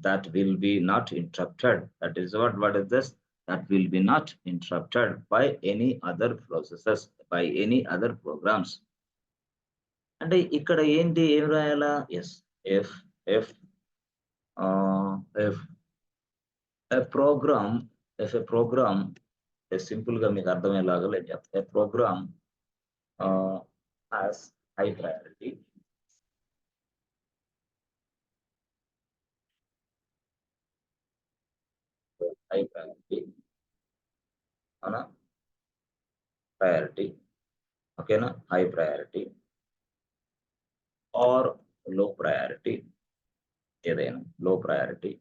that will be not interrupted. That is what is this? That will be not interrupted by any other processes, by any other programs. అంటే ఇక్కడ ఏంటి? ఏం రాయాలా? Yes. If if if a program if a program సింపుల్‌గా మీకు అర్థమయ్యేలాగా నేను చెప్తా. A program has high priority. High priority. అవునా? ప్రయారిటీ. ఓకేనా? High priority or low priority ఏదైనా లో ప్రయారిటీ.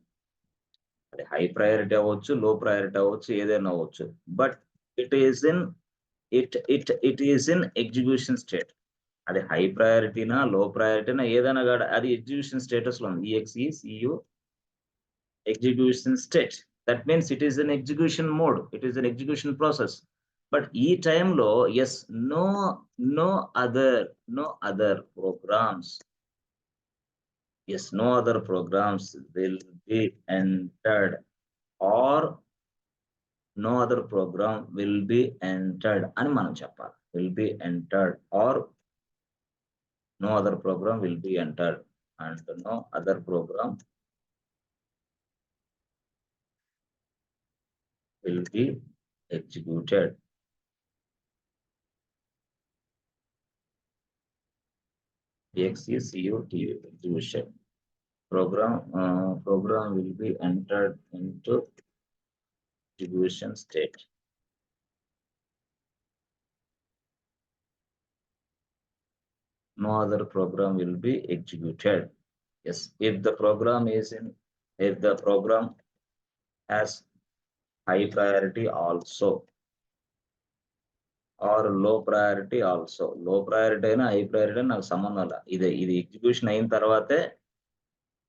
అది హై ప్రయారిటీ అవ్వచ్చు, లో ప్రయారిటీ అవ్వచ్చు, ఏదైనా అవ్వచ్చు. But it is in it is in execution state. అది హై ప్రయారిటీనా, లో ప్రయారిటీనా ఏదైనా గాని అది ఎగ్జిక్యూషన్ స్టేటస్‌లో ఉంది. EXE, CU execution state. That means it is an execution mode. It is an execution process. But ఈ టైమ్‌లో yes, no no other no other programs no other programs will be entered or no other program will be entered అని మనం చెప్పాలి. Will be entered or no other program will be entered and no other program will be executed. Execution. Program will be entered into execution state. No other program will be executed. Yes, if the program has high priority also or low priority also. Low priority అయినా high priority అయినా నాకు సంబంధం లే. ఇది execution అయిన తర్వాతే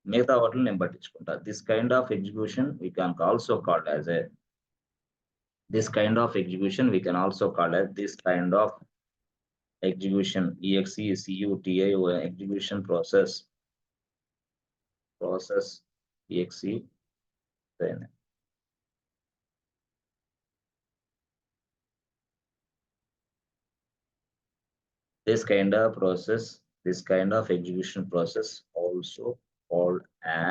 మిగతా వాటిని నేను పట్టించుకుంటా. This kind of execution we can also called as this kind of execution we can also called as this kind of execution EXE, CUTI execution process EXE this kind of execution process also called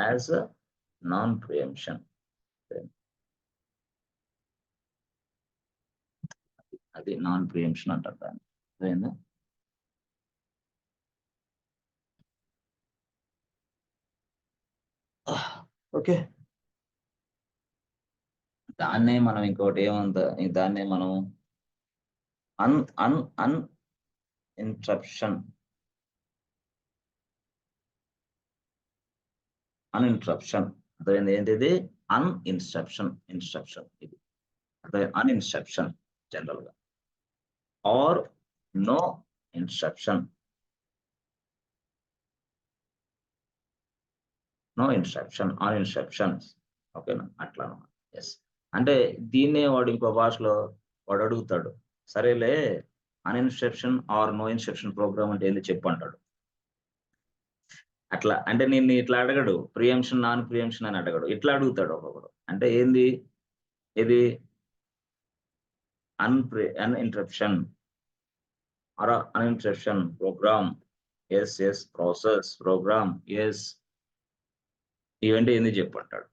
as non-preemption. అది non ప్రియంప్షన్ అంటారు దాన్ని. అదేనా? Okay. దాన్నే మనం ఇంకోటి దాన్నే మనం అన్ అన్ అన్ interruption అర్థమైంది ఏంటిది? ఇన్స్ట్రప్షన్ ఇది అదే అన్ఇన్స్ట్రప్షన్ జనరల్ గా ఆర్ నో ఇన్స్ట్రప్షన్ అన్ఇన్స్ట్రప్షన్స్. ఓకేనా? అట్లా అన్నమాట. ఎస్. అంటే దీన్నే వాడు ఇంకో భాషలో వాడు అడుగుతాడు. సరేలే అన్ఇన్స్ట్రప్షన్ ఆర్ నో ఇన్స్ట్రప్షన్ ప్రోగ్రామ్ అంటే ఏంది చెప్పు అంటాడు. అట్లా అంటే నిన్ను ఇట్లా అడగడు. ప్రియంప్షన్, నాన్ ప్రియంప్షన్ అని అడగడు. ఇట్లా అడుగుతాడు ఒక్కొక్కడు. అంటే ఏంది? ఇది uninterruption or uninterruption program. Yes. Process program. Yes. ఇవంటే ఏంది చెప్పు అంటాడు.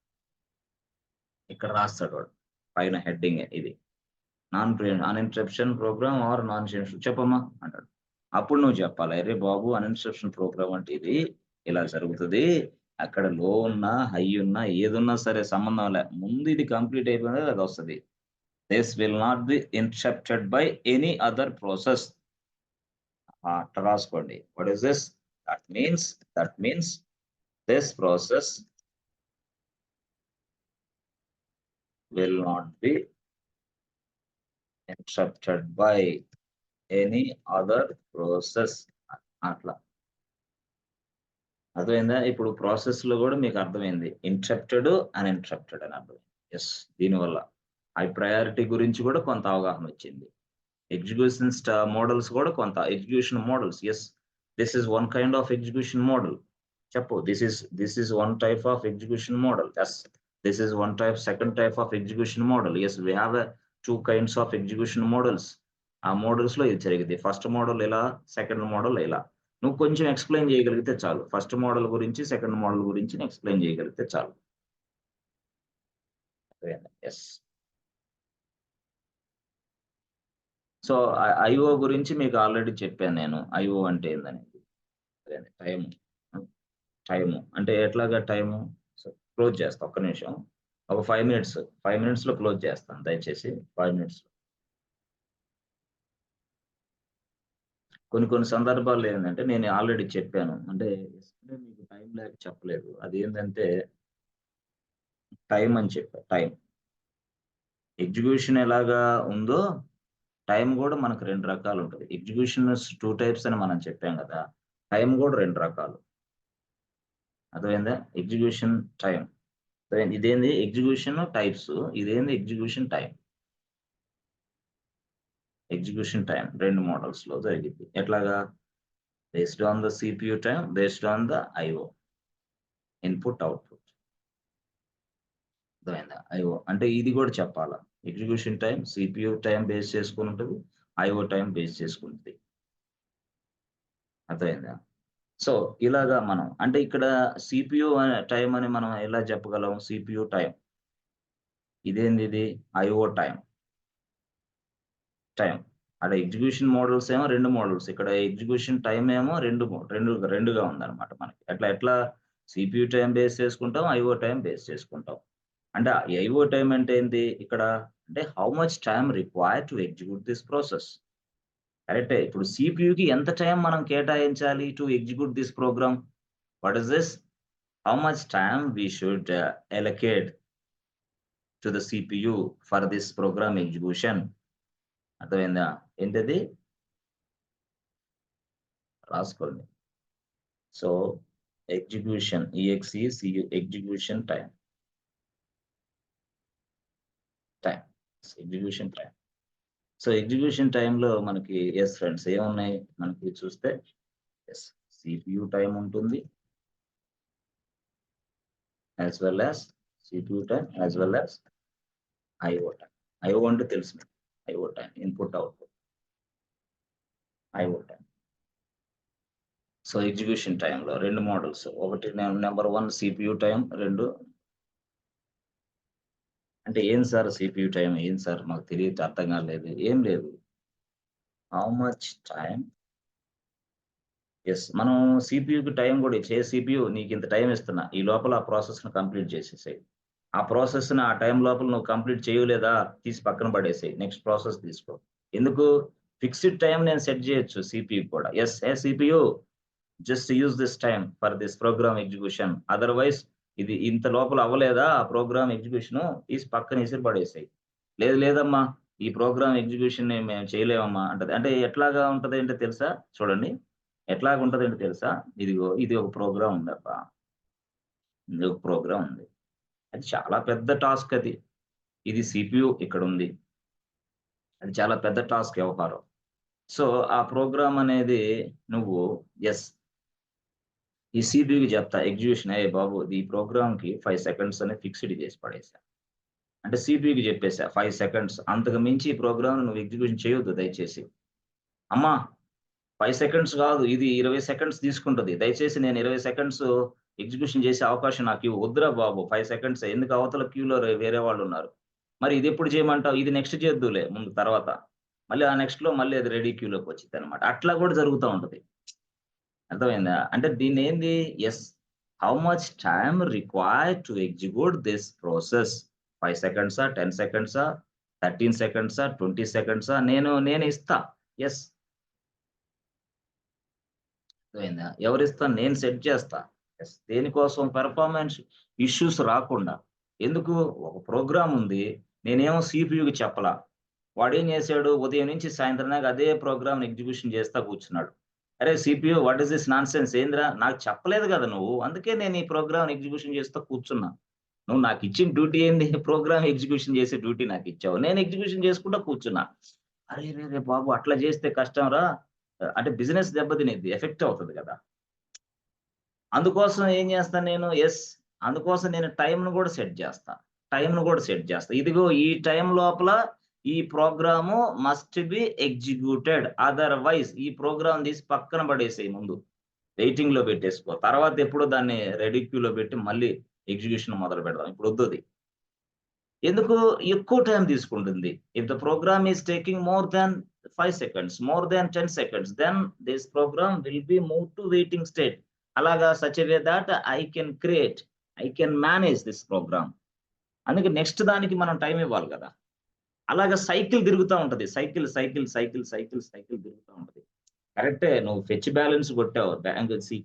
ఇక్కడ రాస్తాడు వాడు. పైన హెడ్డింగ్ ఇది. Uninterruption program or non interruption చెప్పమ్మా అంటాడు. అప్పుడు నువ్వు చెప్పాలి. అరే బాబు అన్ఇన్స్ట్రప్షన్ ప్రోగ్రామ్ అంటే ఇది ఇలా జరుగుతది. అక్కడ లో ఉన్నా, హై ఉన్నా, ఏదున్నా సరే సంబంధం లే. ముందు ఇది కంప్లీట్ అయిపోయినది అది వస్తది. This will not be interrupted by any other process. అట్లా రాసుకోండి. What is this? That means this process will not be interrupted by any other process. అట్లా అర్థమైందా? ఇప్పుడు ప్రాసెస్‌లో గూడా మీకు అర్థమైంది. ఇంటరప్టెడ్, అన్‌ఇంటరప్టెడ్ అని అర్థమైంది. యెస్. దీనివల్ల హై ప్రయారిటీ గురించి గూడా కొంత అవగాహనొచ్చింది. ఎగ్జిక్యూషన్ మోడల్స్ గూడా కొంత execution models. Yes. This is one kind of execution model. చెప్పు. This is one type of execution model. Yes. This is one type second type of execution model. Yes. We have 2 kinds of execution models. ఆ మోడల్స్‌లో ఇది జరిగిద్ది. First model ఇలా, second model ఇలా. నువ్వు కొంచెం explain చేయగలిగితే చాలు. ఫస్ట్ మోడల్ గురించి, సెకండ్ మోడల్ గురించి ఎక్స్‌ప్లెయిన్ చేయగలిగితే చాలు. అర్థమైందా? యెస్. సో, ఐఓ గురించి మీకు ఆల్రెడీ చెప్పాను నేను. ఐఓ అంటే ఏందనేది. అదే టైము. హ్మ్. టైము. అంటే ఎట్లాగా టైము? సో, క్లోజ్ చేస్తా ఒక్క నిమిషం. ఒక 5 మినిట్స్. 5 మినిట్స్‌లో క్లోజ్ చేస్తాను దయచేసి. 5 మినిట్స్‌లో. కొన్ని కొన్ని సందర్భాల్లో ఏందంటే నేను ఆల్రెడీ చెప్పాను. అంటే యెస్టర్‌డే మీకు టైమ్ లేక చెప్పలేదు. అదేంటంటే టైమ్ అని చెప్పా. టైమ్. ఎగ్జిక్యూషన్ ఎలాగా ఉందో టైమ్ గూడా మనకు 2 రకాలుంటది. ఎగ్జిక్యూషన్స్ 2 టైప్స్ అని మనం చెప్పాం గదా! టైమ్ గూడా 2 రకాలు. అర్థమైందా? Execution time. ఇదేంది ఎగ్జిక్యూషన్ టైప్స్. ఇదేంది ఎగ్జిక్యూషన్ టైమ్. ఎగ్జిక్యూషన్ టైమ్ 2 మోడల్స్‌లో జరిగిద్ది. ఎట్లాగా? Based on the CPU time, based on the IO. Input, output. అర్థమైందా? ఐఓ అంటే ఇది గూడా చెప్పాలా. Execution time CPU time base చేసుకొని ఉంటది. ఐఓ టైమ్ బేస్ చేసుకుంటది. అర్థమైందా? సో, ఇలాగా మనం అంటే ఇక్కడ సీపీయూ టైమ్ అని మనం ఎలా చెప్పగలం? CPU time. ఇదేందిది? IO time. టైమ్. అక్కడ ఎగ్జిక్యూషన్ మోడల్స్ ఏమో 2 మోడల్స్. ఇక్కడ ఎగ్జిక్యూషన్ టైమ్ ఏమో 2గా ఉందన్నమాట మనకి. ఎట్లా సీపీయూ టైమ్ బేస్ చేసుకుంటాం. ఐఓ టైమ్ బేస్ చేసుకుంటాం. అంటే ఐఓ టైమ్ అంటే ఏంటి? ఇక్కడ అంటే how much time required to execute this process. కరెక్టే. ఇప్పుడు సీపీయూకి ఎంత టైమ్ మనం కేటాయించాలి to execute this program? What is this? How much time we should allocate to the CPU for this program execution. అర్థమైందా? ఏంటది? రాసుకోండి. So, execution EXECU execution time. Time. Execution time. So, execution టైమ్‌లో మనకి yes friends ఏమున్నాయి? మనకి చూస్తే yes. CPU time ఉంటుంది. As well as CPU time, as well as IO time. IO అంటే తెలుసు మీకు. IO time input, output. IO time. So, execution టైమ్‌లో 2 మోడల్స్. ఒకటి నంబర్ 1 సీపీయూ టైమ్. 2 అంటే ఏం సార్ సీపీయూ టైమ్? ఏం సార్ మాకు తెలియదు అర్థం కాలేదు. ఏం లేదు. How much time yes. మనం సీపీయూకి టైమ్ గూడా సీపీయూ నీకింత టైమ్ ఇస్తున్నా. ఈ లోపల ఆ ప్రాసెస్‌ని కంప్లీట్ చేసేసేయి. ఆ ప్రాసెస్‌ని ఆ టైమ్ లోపల నువ్వు కంప్లీట్ చేయలేదా? తీసి పక్కన పడేసేయి. నెక్స్ట్ ప్రాసెస్ తీసుకో. ఎందుకు? ఫిక్స్డ్ టైమ్ నేను సెట్ జేయొచ్చు సీపీయూకి కూడా. Yes. Hey CPU just use this time for this program execution. Otherwise ఇది ఇంత లోపల అవ్వలేదా ఆ ప్రోగ్రామ్ ఎగ్జిక్యూషను తీసి పక్కన ఇసిరి పడేసేయి. లేదు లేదమ్మా ఈ ప్రోగ్రామ్ ఎగ్జిక్యూషన్‌ని మేము చేయలేమమ్మా అంటది. అంటే ఎట్లాగా ఉంటదంటే తెలుసా? చూడండి. ఎట్లాగుంటదంటే తెలుసా? ఇదిగో ఇది ఒక ప్రోగ్రామ్ ఉందబ్బా! ఇది ఒక ప్రోగ్రామ్ ఉంది. అది చాలా పెద్ద టాస్క్ అది. ఇది సీపీయూ ఇక్కడుంది. అది చాలా పెద్ద టాస్క్ వ్యవహారం. సో, ఆ ప్రోగ్రామ్ అనేది నువ్వు యెస్. ఈ సీపీయూకి చెప్తా ఎగ్జిక్యూషన్ "ఏయ్ బాబు! ఈ ప్రోగ్రామ్‌కి 5 సెకండ్స్ అని ఫిక్స్‌డ్ చేసి పడేసా." అంటే సీపీయూకి చెప్పేసా 5 సెకండ్స్. అంతకు మించి ఈ ప్రోగ్రామ్‌ని నువ్వు ఎగ్జిక్యూషన్ చేయొద్దు దయచేసి. అమ్మా! 5 సెకండ్స్ గాదు. ఇది 20 సెకండ్స్ తీసుకుంటది. దయచేసి నేను 20 సెకండ్స్ ఎగ్జిక్యూషన్ చేసే అవకాశం నాకివ్వు. వద్దురా బాబు 5 సెకండ్సే. ఎందుకు అవతల క్యూలో వేరే వాళ్ళున్నారు. మరి ఇదెప్పుడు చేయమంటావు? ఇది నెక్స్ట్ చేద్దువులే ముందు తర్వాత. మళ్ళీ ఆ నెక్స్ట్‌లో మళ్ళీ అది రెడీ క్యూలోకి వచ్చిద్దనమాట. అట్లా గూడా జరుగుతా ఉంటది. అర్థమైందా? అంటే దీన్నేంది yes. How much time required to execute this process 5 సెకండ్సా? 10 సెకండ్సా? 13 సెకండ్సా? 20 సెకండ్సా? నేను ఇస్తా. యెస్. అర్థమైందా? ఎవరిస్తాను? నేను సెట్ చేస్తా. యెస్. దేనికోసం? పెర్ఫార్మన్స్ ఇష్యూస్ రాకుండా. ఎందుకు? ఒక ప్రోగ్రామ్ ఉంది. నేనేమో సీపీయూకి చెప్పలా. వాడేం చేసాడు? ఉదయం నుంచి సాయంత్రం దాకా అదే ప్రోగ్రామ్‌ని ఎగ్జిక్యూషన్ చేస్తా కూర్చున్నాడు. అరే CPU what is this nonsense ఏందిరా? నాకు చెప్పలేదు కదా నువ్వు. అందుకే నేను ఈ ప్రోగ్రామ్ ఎగ్జిక్యూషన్ చేస్తా కూర్చున్నా. నువ్వు నాకిచ్చిన డ్యూటీ ఏంది? ప్రోగ్రామ్ ఎగ్జిక్యూషన్ చేసే డ్యూటీ నాకిచ్చావు. నేను ఎగ్జిక్యూషన్ చేసుకుంటా కూర్చున్నా. అరెరెరే బాబు! అట్లా చేస్తే కష్టంరా. అంటే బిజినెస్ దెబ్బతినిద్ది. ఎఫెక్ట్ అవుతది కదా! అందుకోసం ఏం చేస్తాను నేను అందుకోసం నేను టైమ్‌ని కూడా సెట్ చేస్తా. ఇదిగో ఈ టైమ్ లోపల ఈ program must be executed. Otherwise ఈ ప్రోగ్రామ్ తీసి పక్కన పడేసేయి ముందు. వెయిటింగ్‌లో పెట్టేసుకో. తర్వాత ఎప్పుడో దాన్ని రెడీ క్యూలో పెట్టి మళ్ళీ ఎగ్జిక్యూషన్ మొదలు పెడదాం. ఇప్పుడొద్దది. ఎందుకు ఎక్కువ టైమ్ తీసుకుంటుంది. If the program is taking more than 5 seconds, more than 10 seconds, then this program will be move to waiting state. అలాగా such a way that I can manage this program. అందుకే next దానికి మనం time ఇవ్వాలి కదా! అలాగా cycle తిరుగుతా ఉంటది. Cycle తిరుగుతా ఉంటది. కరెక్టే. నువ్వు ఫెచ్ బ్యాలెన్స్ కొట్టావు.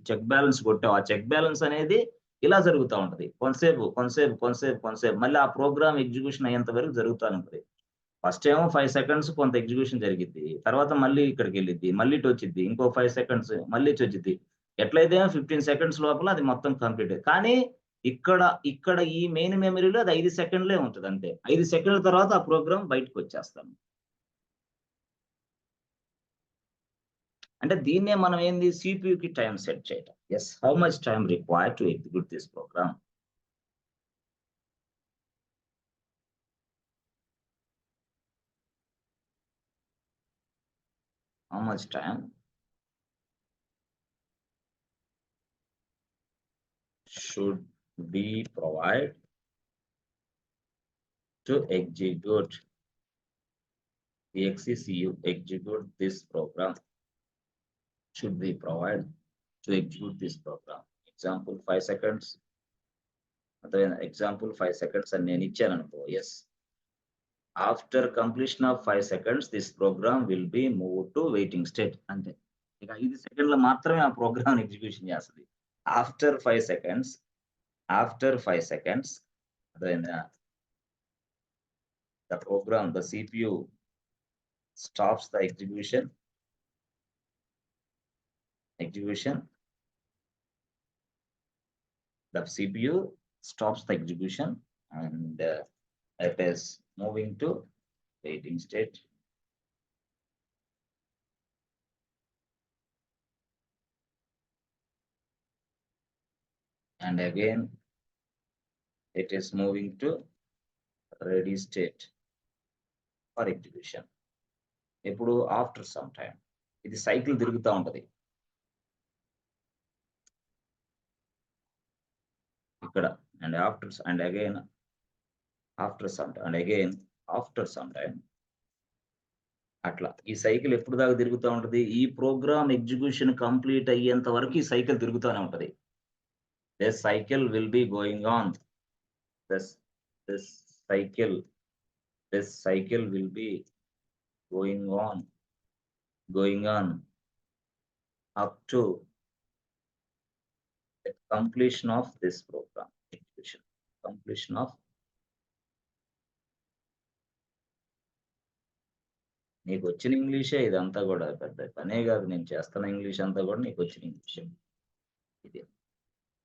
చెక్ బ్యాలెన్స్ కొట్టావు. ఆ చెక్ బ్యాలెన్స్ అనేది ఇలా జరుగుతా ఉంటది. కొంతసేపు మళ్ళీ ఆ ప్రోగ్రామ్ ఎగ్జిక్యూషన్ అయ్యేంత వరకు జరుగుతానే ఉంటది. ఫస్ట్ ఏమో 5 సెకండ్స్ కొంత ఎగ్జిక్యూషన్ జరిగిద్ది. తర్వాత మళ్ళీ ఇక్కడికెళ్ళిద్ది. మళ్ళీ ఇటొచ్చిద్ది. ఇంకో 5 సెకండ్స్ మళ్ళీ ఇటొచ్చిద్ది. ఎట్లయితే 15 సెకండ్స్ లోపల అది మొత్తం కంప్లీట్. కానీ ఇక్కడ, ఇక్కడ ఈ మెయిన్ మెమరీలో అది 5 సెకండ్లే ఉంటదంతే. 5 సెకండ్ల తర్వాత ఆ ప్రోగ్రామ్ బయటకొచ్చేస్తాను. అంటే దీన్నే మనం ఏంది సీపీయూకి టైమ్ సెట్ చేయటం. How much time required to execute this program. How much time should be provide to execute this program. Should be provide to execute this program. Example 5 seconds. Example 5 seconds అని నేను ఇచ్చాననుకో. After completion of 5 seconds this program will be move to waiting state అంతే. ఇక 5 సెకండ్‌లో మాత్రమే ఆ program execution చేస్తది. After 5 seconds అర్థమైందా? the CPU stops the execution. The CPU stops the execution and it is moving to waiting state. And again it is moving to ready state for execution. ఇప్పుడు after some time ఇది cycle తిరుగుతా ఉంటది. ఇక్కడ and again after some time అట్లా ఈ cycle ఎప్పుడు దాకా తిరుగుతా ఉంటది. ఈ ప్రోగ్రామ్ ఎగ్జిక్యూషన్ కంప్లీట్ అయ్యేంత వరకు ఈ సైకిల్ తిరుగుతానే ఉంటది. This cycle will be going on. This cycle will be going on up to the completion of this program execution. Completion of నీకు వచ్చిన ఇంగ్లీషే ఇదంతా కూడా పెద్ద పనే కాదు. నేను చేస్తున్న ఇంగ్లీష్ అంతా కూడా నీకు వచ్చిన ఇంగ్లీషే. ఇది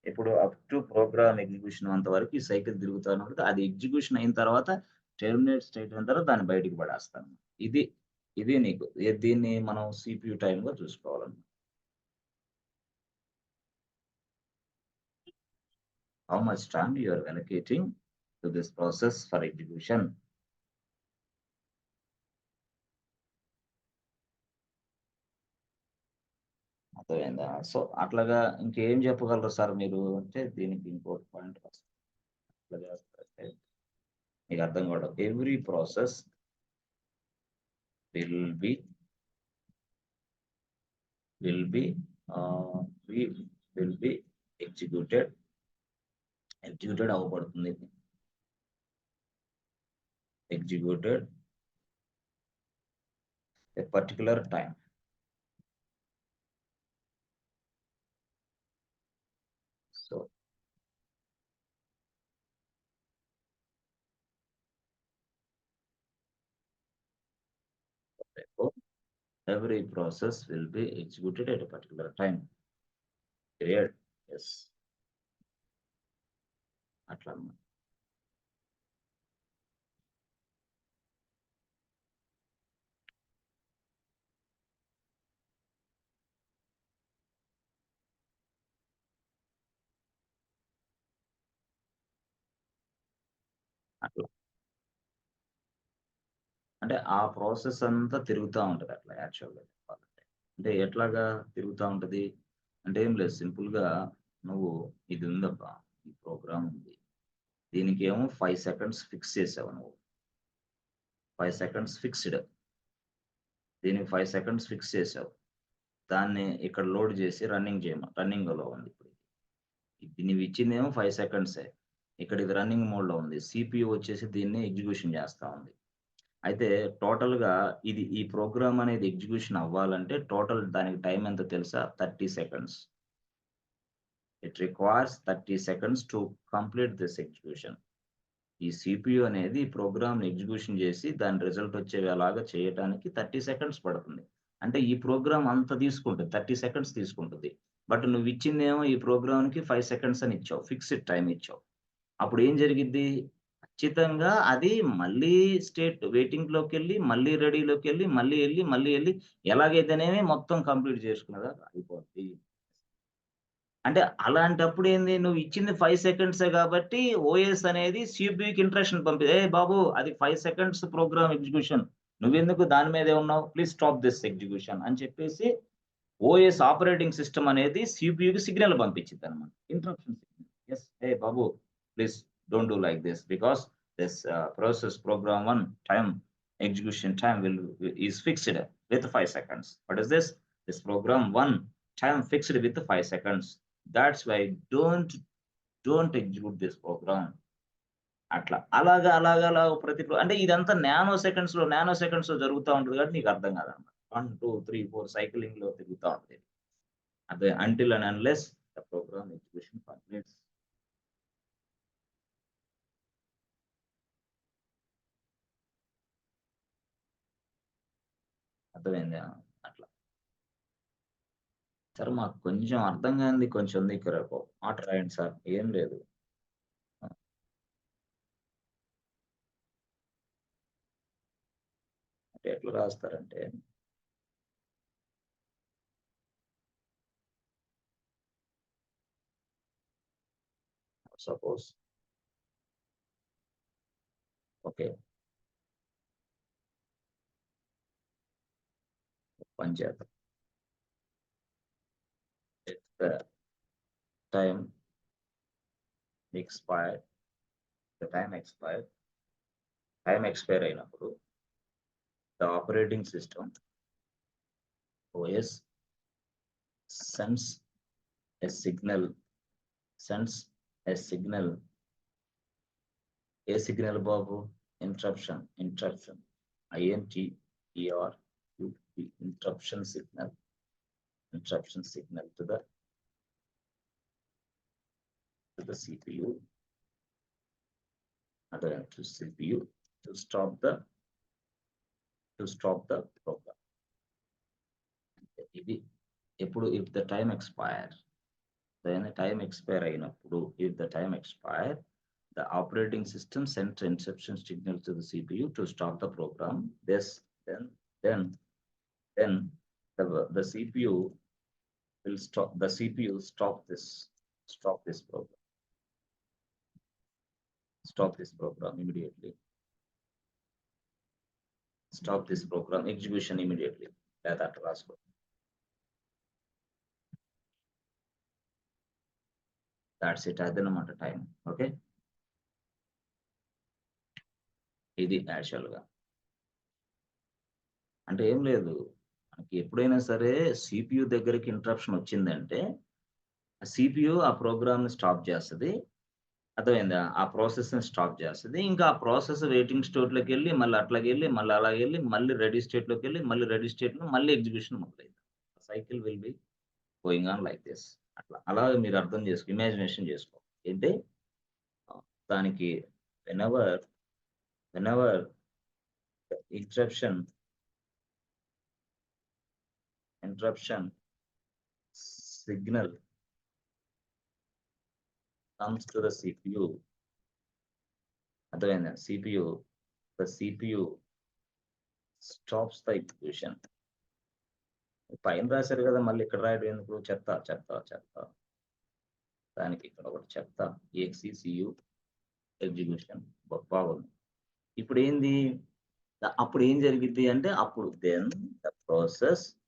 ఇప్పుడు అప్ టు ప్రోగ్రామ్ ఎగ్జిక్యూషన్ అంత వరకు ఈ సైకిల్ తిరుగుతానే ఉంటది. అది ఎగ్జిక్యూషన్ అయిన తర్వాత టెర్మినేట్ స్టేట్ అయిన తర్వాత దాన్ని బయటికి పడేస్తాను. ఇది నీకు దీన్ని మనం CPU టైమ్‌గా చూసుకోవాలన్నమాట. How much time you are allocating to this process for execution. అర్థమైందా? సో అట్లాగా ఇంకేం చెప్పగలరు సార్ మీరు అంటే దీనికి ఇంకోటి పాయింట్ అట్లా చేస్తారంటే మీకు అర్థం కావడం. Every process will be executed అవ్వబడుతుంది. Executed a particular time. So therefore every process will be executed at a particular time period. Yes, అట్లా అన్నమాట. అట్లా అంటే ఆ ప్రాసెస్ అంతా తిరుగుతా ఉంటది అట్లా యాక్చువల్‌గా చెప్పాలంటే. అంటే ఎట్లాగా తిరుగుతా ఉంటది? అంటే ఏం లేదు సింపుల్‌గా నువ్వు ఇది ఉందబ్బా! ఈ ప్రోగ్రామ్ ఉంది. దీనికేమో 5 సెకండ్స్ ఫిక్స్ చేసావు నువ్వు. 5 సెకండ్స్ ఫిక్స్‌డ్. దీనికి 5 సెకండ్స్ ఫిక్స్ చేసావు. దాన్ని ఇక్కడ లోడ్ చేసి రన్నింగ్‌లో ఉంది ఇప్పుడు. ఇది నువ్విచ్చిందేమో 5 సెకండ్సే. ఇక్కడ ఇది రన్నింగ్ మోడ్‌లో ఉంది. సీపీయూ వచ్చేసి దీన్ని ఎగ్జిక్యూషన్ చేస్తా ఉంది. అయితే టోటల్‌గా ఈ ప్రోగ్రామ్ అనేది ఎగ్జిక్యూషన్ అవ్వాలంటే టోటల్ దానికి టైమ్ ఎంతో తెలుసా? 30 seconds. It requires 30 seconds to complete this execution. ఈ సీపీయూ అనేది ఈ ప్రోగ్రామ్‌ని ఎగ్జిక్యూషన్ చేసి దాని రిజల్ట్ వచ్చేలాగా చేయటానికి 30 సెకండ్స్ పడుతుంది. అంటే ఈ ప్రోగ్రామ్ అంత తీసుకుంటది. 30 సెకండ్స్ తీసుకుంటది. బట్ నువ్విచ్చిందేమో ఈ ప్రోగ్రామ్‌కి 5 సెకండ్స్ అని ఇచ్చావు. ఫిక్స్‌డ్ టైమ్ ఇచ్చావు. అప్పుడేం జరిగిద్ది? ఖచ్చితంగా అది మళ్ళీ వెయిటింగ్‌లోకెళ్ళి, మళ్ళీ రెడీలోకెళ్ళి, మళ్ళీ ఎళ్లి ఎలాగైతేనేమి మొత్తం కంప్లీట్ చేసుకునేదాకా అయిపోద్ది. అంటే అలాంటప్పుడేంది నువ్విచ్చింది 5 సెకండ్సే గాబట్టి ఓఎస్ అనేది సీపీయూకి ఇంట్రక్షన్ "ఏయ్ బాబు అది 5 సెకండ్స్ ప్రోగ్రామ్ ఎగ్జిక్యూషన్. నువ్వెందుకు దాని మీదే ఉన్నావు? ప్లీజ్ స్టాప్ దిస్ ఎగ్జిక్యూషన్" అని చెప్పేసి ఓఎస్ ఆపరేటింగ్ సిస్టమ్ అనేది సీపీయూకి సిగ్నల్ పంపించిద్దనమాట. Interruption signal. "యెస్. Hey బాబు please don't do like this because this process program 1 time execution time is fixed with 5 seconds. What is this? This program 1 time fixed with 5 seconds. That's why don't execute this program." అట్లా. అలాగా అంటే ఇదంతా nano సెకండ్స్‌లో జరుగుతా ఉంటది కాబట్టి నీకు అర్థం కాదన్నమాట. 1, 2, 3, 4 సైక్లింగ్‌లో తిరుగుతా ఉంటది. అదే until and unless the program execution completes. అర్థమైందా? అట్లా. సార్ మాకు కొంచెం అర్థం కానిది కొంచెం ఉంది. ఇక్కడ ఒక మాట రాయండి సార్. ఏం లేదు. ఆ! అంటే ఎట్లా రాస్తారంటే సపోజ్ ఓకే. పని చేద్దాం. If the time expired, the time expire అయినప్పుడు the operating system OS sends a signal, sends a signal. A signal Babu? Interruption. Interruption signal. Interruption signal to the CPU, to CPU to stop the program. ఇది ఎప్పుడు if the time expire, then time expire అయినప్పుడు if the time expire, the operating system sent instruction signal to the CPU to stop the program. Then the CPU will stop this program. Stop this program immediately. Stop this program execution immediately. లేదా అట్లా రాసుకో. That's it. అదనమాట time. Okay. ఇది యాక్చువల్‌గా. అంటే ఏం లేదు. మనకి ఎప్పుడైనా సరే సీపీయూ దగ్గరికి ఇంటరప్షన్ వచ్చిందంటే, ఆ సీపీయూ ఆ ప్రోగ్రామ్‌ని స్టాప్ చేస్తది. అర్థమైందా? ఆ ప్రాసెస్‌ని స్టాప్ చేస్తది. ఇంకా ఆ ప్రాసెస్ వెయిటింగ్ స్టేట్‌లోకెళ్ళి, మళ్ళీ అట్లాగెళ్ళి, మళ్ళీ అలాగెళ్ళి, మళ్ళీ రెడీ స్టేట్‌లోకెళ్ళి, మళ్ళీ రెడీ స్టేట్‌లో మళ్ళీ ఎగ్జిక్యూషన్ మొదలైద్ది. Cycle will be going on like this. అట్లా. అలాగే మీరు అర్థం ఇమాజినేషన్ చేసుకో. ఏంటి? దానికి whenever, whenever interruption interruption signal comes to the CPU. అర్థమైందా? the CPU stops the execution. పైన రాశారు కదా, మళ్ళీ ఇక్కడ రాయడం ఎందుకు? చెప్తా. దానికి ఇక్కడ ఒకటి చెప్తా. EXECU ఎగ్జిక్యూషన్ బాగుంది. ఇప్పుడు ఏంది? అప్పుడు ఏం జరిగింది అంటే, అప్పుడు then the process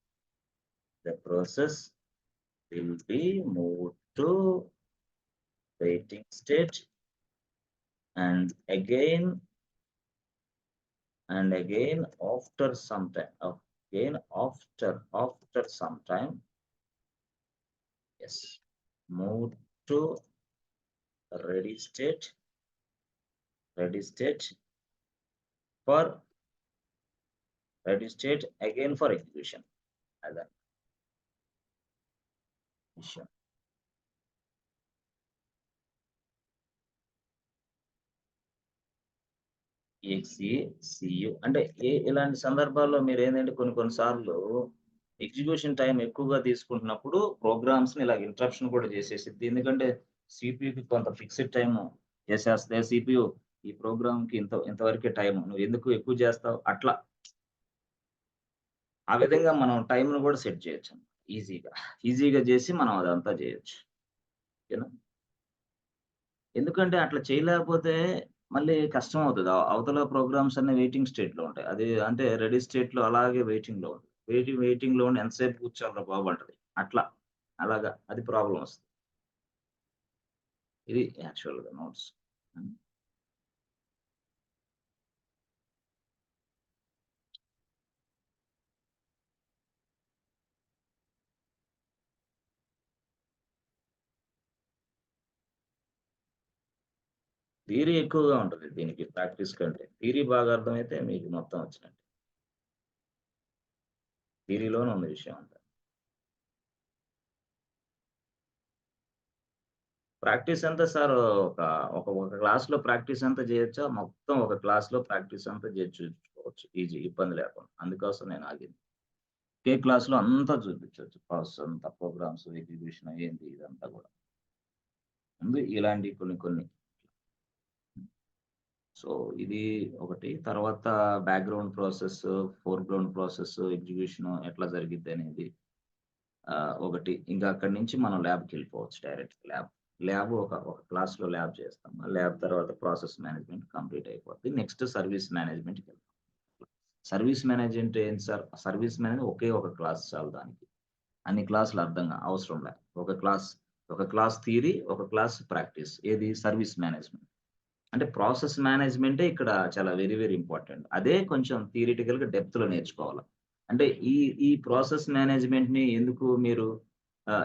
will be moved to waiting state, and again after some time, yes, move to ready state again for execution. అదే విషయం. EXECU అంటే ఇలాంటి సందర్భాల్లో మీరు ఏంటంటే కొన్నిసార్లు ఎగ్జిక్యూషన్ టైం ఎక్కువగా తీసుకుంటున్నప్పుడు ప్రోగ్రామ్స్ ని ఇలా ఇంటరప్షన్ కూడా చేసేసిద్ది. ఎందుకంటే సిపియుకి కొంత ఫిక్స్డ్ టైం చేసేస్తే, సిపియు ఈ ప్రోగ్రామ్ కి ఇంతవరకే టైం, నువ్వు ఎందుకు ఎక్కువ చేస్తావు, అట్లా ఆ విధంగా మనం టైంను కూడా సెట్ చేయొచ్చు ఈజీగా చేసి మనం అదంతా చేయొచ్చు. ఓకేనా? ఎందుకంటే అట్లా చేయలేకపోతే మళ్ళీ కష్టం అవుతుంది. అవతల ప్రోగ్రామ్స్ అన్ని వెయిటింగ్ స్టేట్ లో ఉంటాయి. అది అంటే రెడీ స్టేట్ లో అలాగే వెయిటింగ్ లో ఉంటుంది. వెయిటింగ్ లో ఉండి ఎంతసేపు కూర్చోాలరా బాబు అంటది. అలాగా అది ప్రాబ్లం వస్తుంది. ఇది యాక్చువల్ గా నోట్స్. థియరీ ఎక్కువగా ఉంటుంది దీనికి ప్రాక్టీస్ కంటే. థియరీ బాగా అర్థమైతే మీకు మొత్తం వచ్చినట్టు. థియరీలోనే ఉంది విషయం అంతా. ప్రాక్టీస్ అంతా సార్ ఒక క్లాస్ లో ప్రాక్టీస్ అంతా చేయొచ్చా? మొత్తం ఒక క్లాస్ లో ప్రాక్టీస్ అంతా చూపించుకోవచ్చు ఈజీ, ఇబ్బంది లేకుండా. అందుకోసం నేను ఆగింది. ఒకే క్లాస్ లో అంతా చూపించవచ్చు, ప్రాసెస్ అంతా, ప్రోగ్రామ్స్, ఎగ్జిక్యూషన్ ఏంటి ఇదంతా కూడా ముందు ఇలాంటి కొన్ని. సో ఇది ఒకటి. తర్వాత background process, foreground process, execution ఎట్లా జరిగిద్ది అనేది ఒకటి. ఇంకా అక్కడి నుంచి మనం ల్యాబ్కి వెళ్ళిపోవచ్చు. డైరెక్ట్ ల్యాబ్ ఒక క్లాస్ లో ల్యాబ్ చేస్తాం. ల్యాబ్ తర్వాత ప్రాసెస్ మేనేజ్మెంట్ కంప్లీట్ అయిపోద్ది. నెక్స్ట్ సర్వీస్ మేనేజ్మెంట్కి వెళ్తాం. సర్వీస్ మేనేజ్మెంట్ ఏంటి సార్? సర్వీస్ మేనేజ్మెంట్ ఒకే ఒక క్లాస్ చాలు దానికి. అన్ని క్లాసులు అర్థంగా అవసరం లేదు. ఒక క్లాస్ థియరీ, ఒక క్లాస్ ప్రాక్టీస్. ఏది? Service management. అంటే ప్రాసెస్ మేనేజ్మెంటే ఇక్కడ చాలా వెరీ వెరీ ఇంపార్టెంట్. అదే కొంచెం థియరిటికల్ గా డెప్త్ లో నేర్చుకోవాలి. అంటే ఈ ప్రాసెస్ మేనేజ్మెంట్ ని ఎందుకు మీరు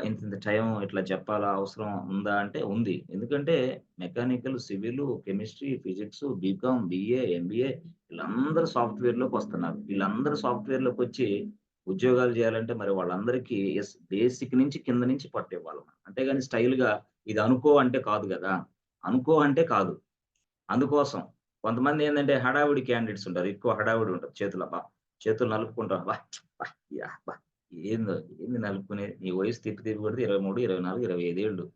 ఇంత టైం ఇట్లా చెప్పాలా, అవసరం ఉందా అంటే ఉంది. ఎందుకంటే mechanical, civil, chemistry, physics, BCom, BA, MBA software సాఫ్ట్వేర్ లోకి వస్తున్నారు. వీళ్ళందరూ సాఫ్ట్వేర్ లోకి వచ్చి ఉద్యోగాలు చేయాలంటే మరి వాళ్ళందరికీ బేసిక్ నుంచి కింద నుంచి పట్టివ్వాలి. అంతేగాని స్టైల్ గా ఇది అనుకో అంటే కాదు కదా. అనుకో అంటే కాదు. అందుకోసం కొంతమంది ఏంటంటే హడావిడి క్యాండిడేట్స్ ఉంటారు. ఎక్కువ హడావిడి ఉంటుంది. చేతులు నలుపుకుంటాం. ఏంది నలుపుకునేది? నీ వయసు తిప్పి కొడితే 23, 24, 25 ఏళ్ళు.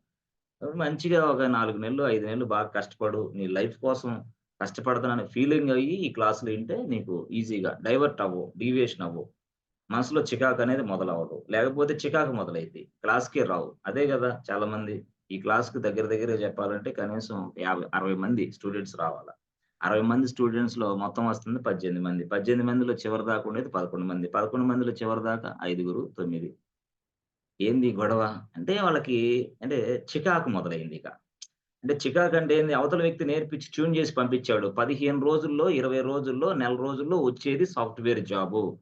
మంచిగా ఒక 4 నెలలు, 5 నెలలు బాగా కష్టపడు. నీ లైఫ్ కోసం కష్టపడతానని ఫీలింగ్ అయ్యి ఈ క్లాసులు వింటే నీకు ఈజీగా డైవర్ట్ అవ్వవు, డీవియేషన్ అవ్వవు. మనసులో చికాకు అనేది మొదలవ్వదు. లేకపోతే చికాకు మొదలైద్ది. క్లాస్‌కే రావు. అదే గదా! చాలా మంది ఈ క్లాస్‌కి దగ్గరగా చెప్పాలంటే కనీసం 50, 60 మంది స్టూడెంట్స్ రావాల. 60 మంది స్టూడెంట్స్‌లో మొత్తం వస్తుంది 18 మంది. 18 మందిలో చివరి దాకా ఉండేది 11 మంది. 11 మందిలో చివరి దాకా 5, 9. ఏంది గొడవ? అంటే వాళ్ళకి అంటే చికాకు మొదలైందిక. అంటే చికాకు అంటే ఏంది? అవతల వ్యక్తి నేర్పించి ట్యూన్ చేసి పంపించాడు. 15 రోజుల్లో, 20 రోజుల్లో, నెల రోజుల్లో వచ్చేది సాఫ్ట్‌వేర్ జాబు.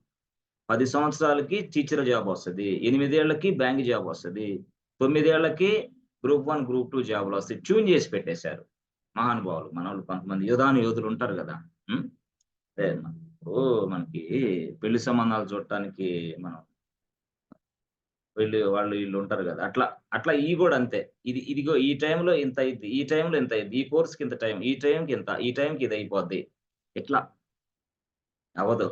10 సంవత్సరాలకి టీచర్ జాబ్ వస్తది. 8 ఏళ్లకి బ్యాంక్ జాబ్ వస్తది. 9 ఏళ్లకి గ్రూప్ 1, గ్రూప్ 2 జాబ్‌లొస్తాయి. ట్యూన్ చేసి పెట్టేశారు మహానుభావులు. మనోళ్ళు కొంతమంది యోధులు ఉంటారు గదా! అదే ఇప్పుడు మనకి పెళ్లి సంబంధాలు చూడటానికి మనం వాళ్ళు వీళ్ళు ఉంటారు గదా! అట్లా ఇయి గూడా అంతే. ఇదిగో ఈ టైంలో ఇంత అయిద్ది. ఈ టైంలో ఇంత అయిద్ది. ఈ కోర్స్‌కి ఇంత టైం. ఈ టైంకి ఇంత. ఈ టైంకి ఇది అయిపోద్ది. ఇట్లా అవ్వదు.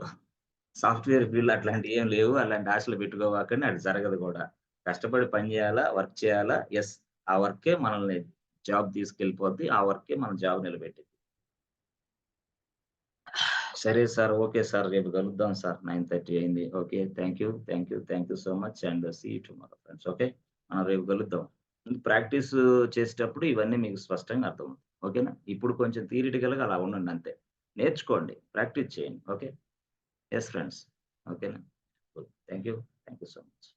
సాఫ్ట్‌వేర్ ఫీల్డ్‌లో అట్లాంటివి ఏం లేవు. అలాంటి ఆశలు పెట్టుకోమాకండి. అది జరగదు గూడా. కష్టపడి పని జేయాలా, వర్క్ చేయాలా. యెస్. ఆ వర్కే మనల్ని జాబ్ తీసుకెళ్ళిపోద్ది. ఆ వర్కే మన జాబ్ నిలబెట్టిద్ది. సరే సార్. Okay sir. రేపు కలుద్దాం సార్. 9:30 అయింది. Okay. Thank you so much and see you tomorrow friends. Okay. మనం రేపు కలుద్దాం. ప్రాక్టీస్ చేసేటప్పుడు ఇవన్నీ మీకు స్పష్టంగా అర్థమవుతాయి. ఓకేనా? ఇప్పుడు కొంచెం థియరిటికల్‌గా అలా ఉండండి అంతే. నేర్చుకోండి. ప్రాక్టీస్ చేయండి. ఓకే. Yes friends. ఓకేనా? Good. Thank you so much.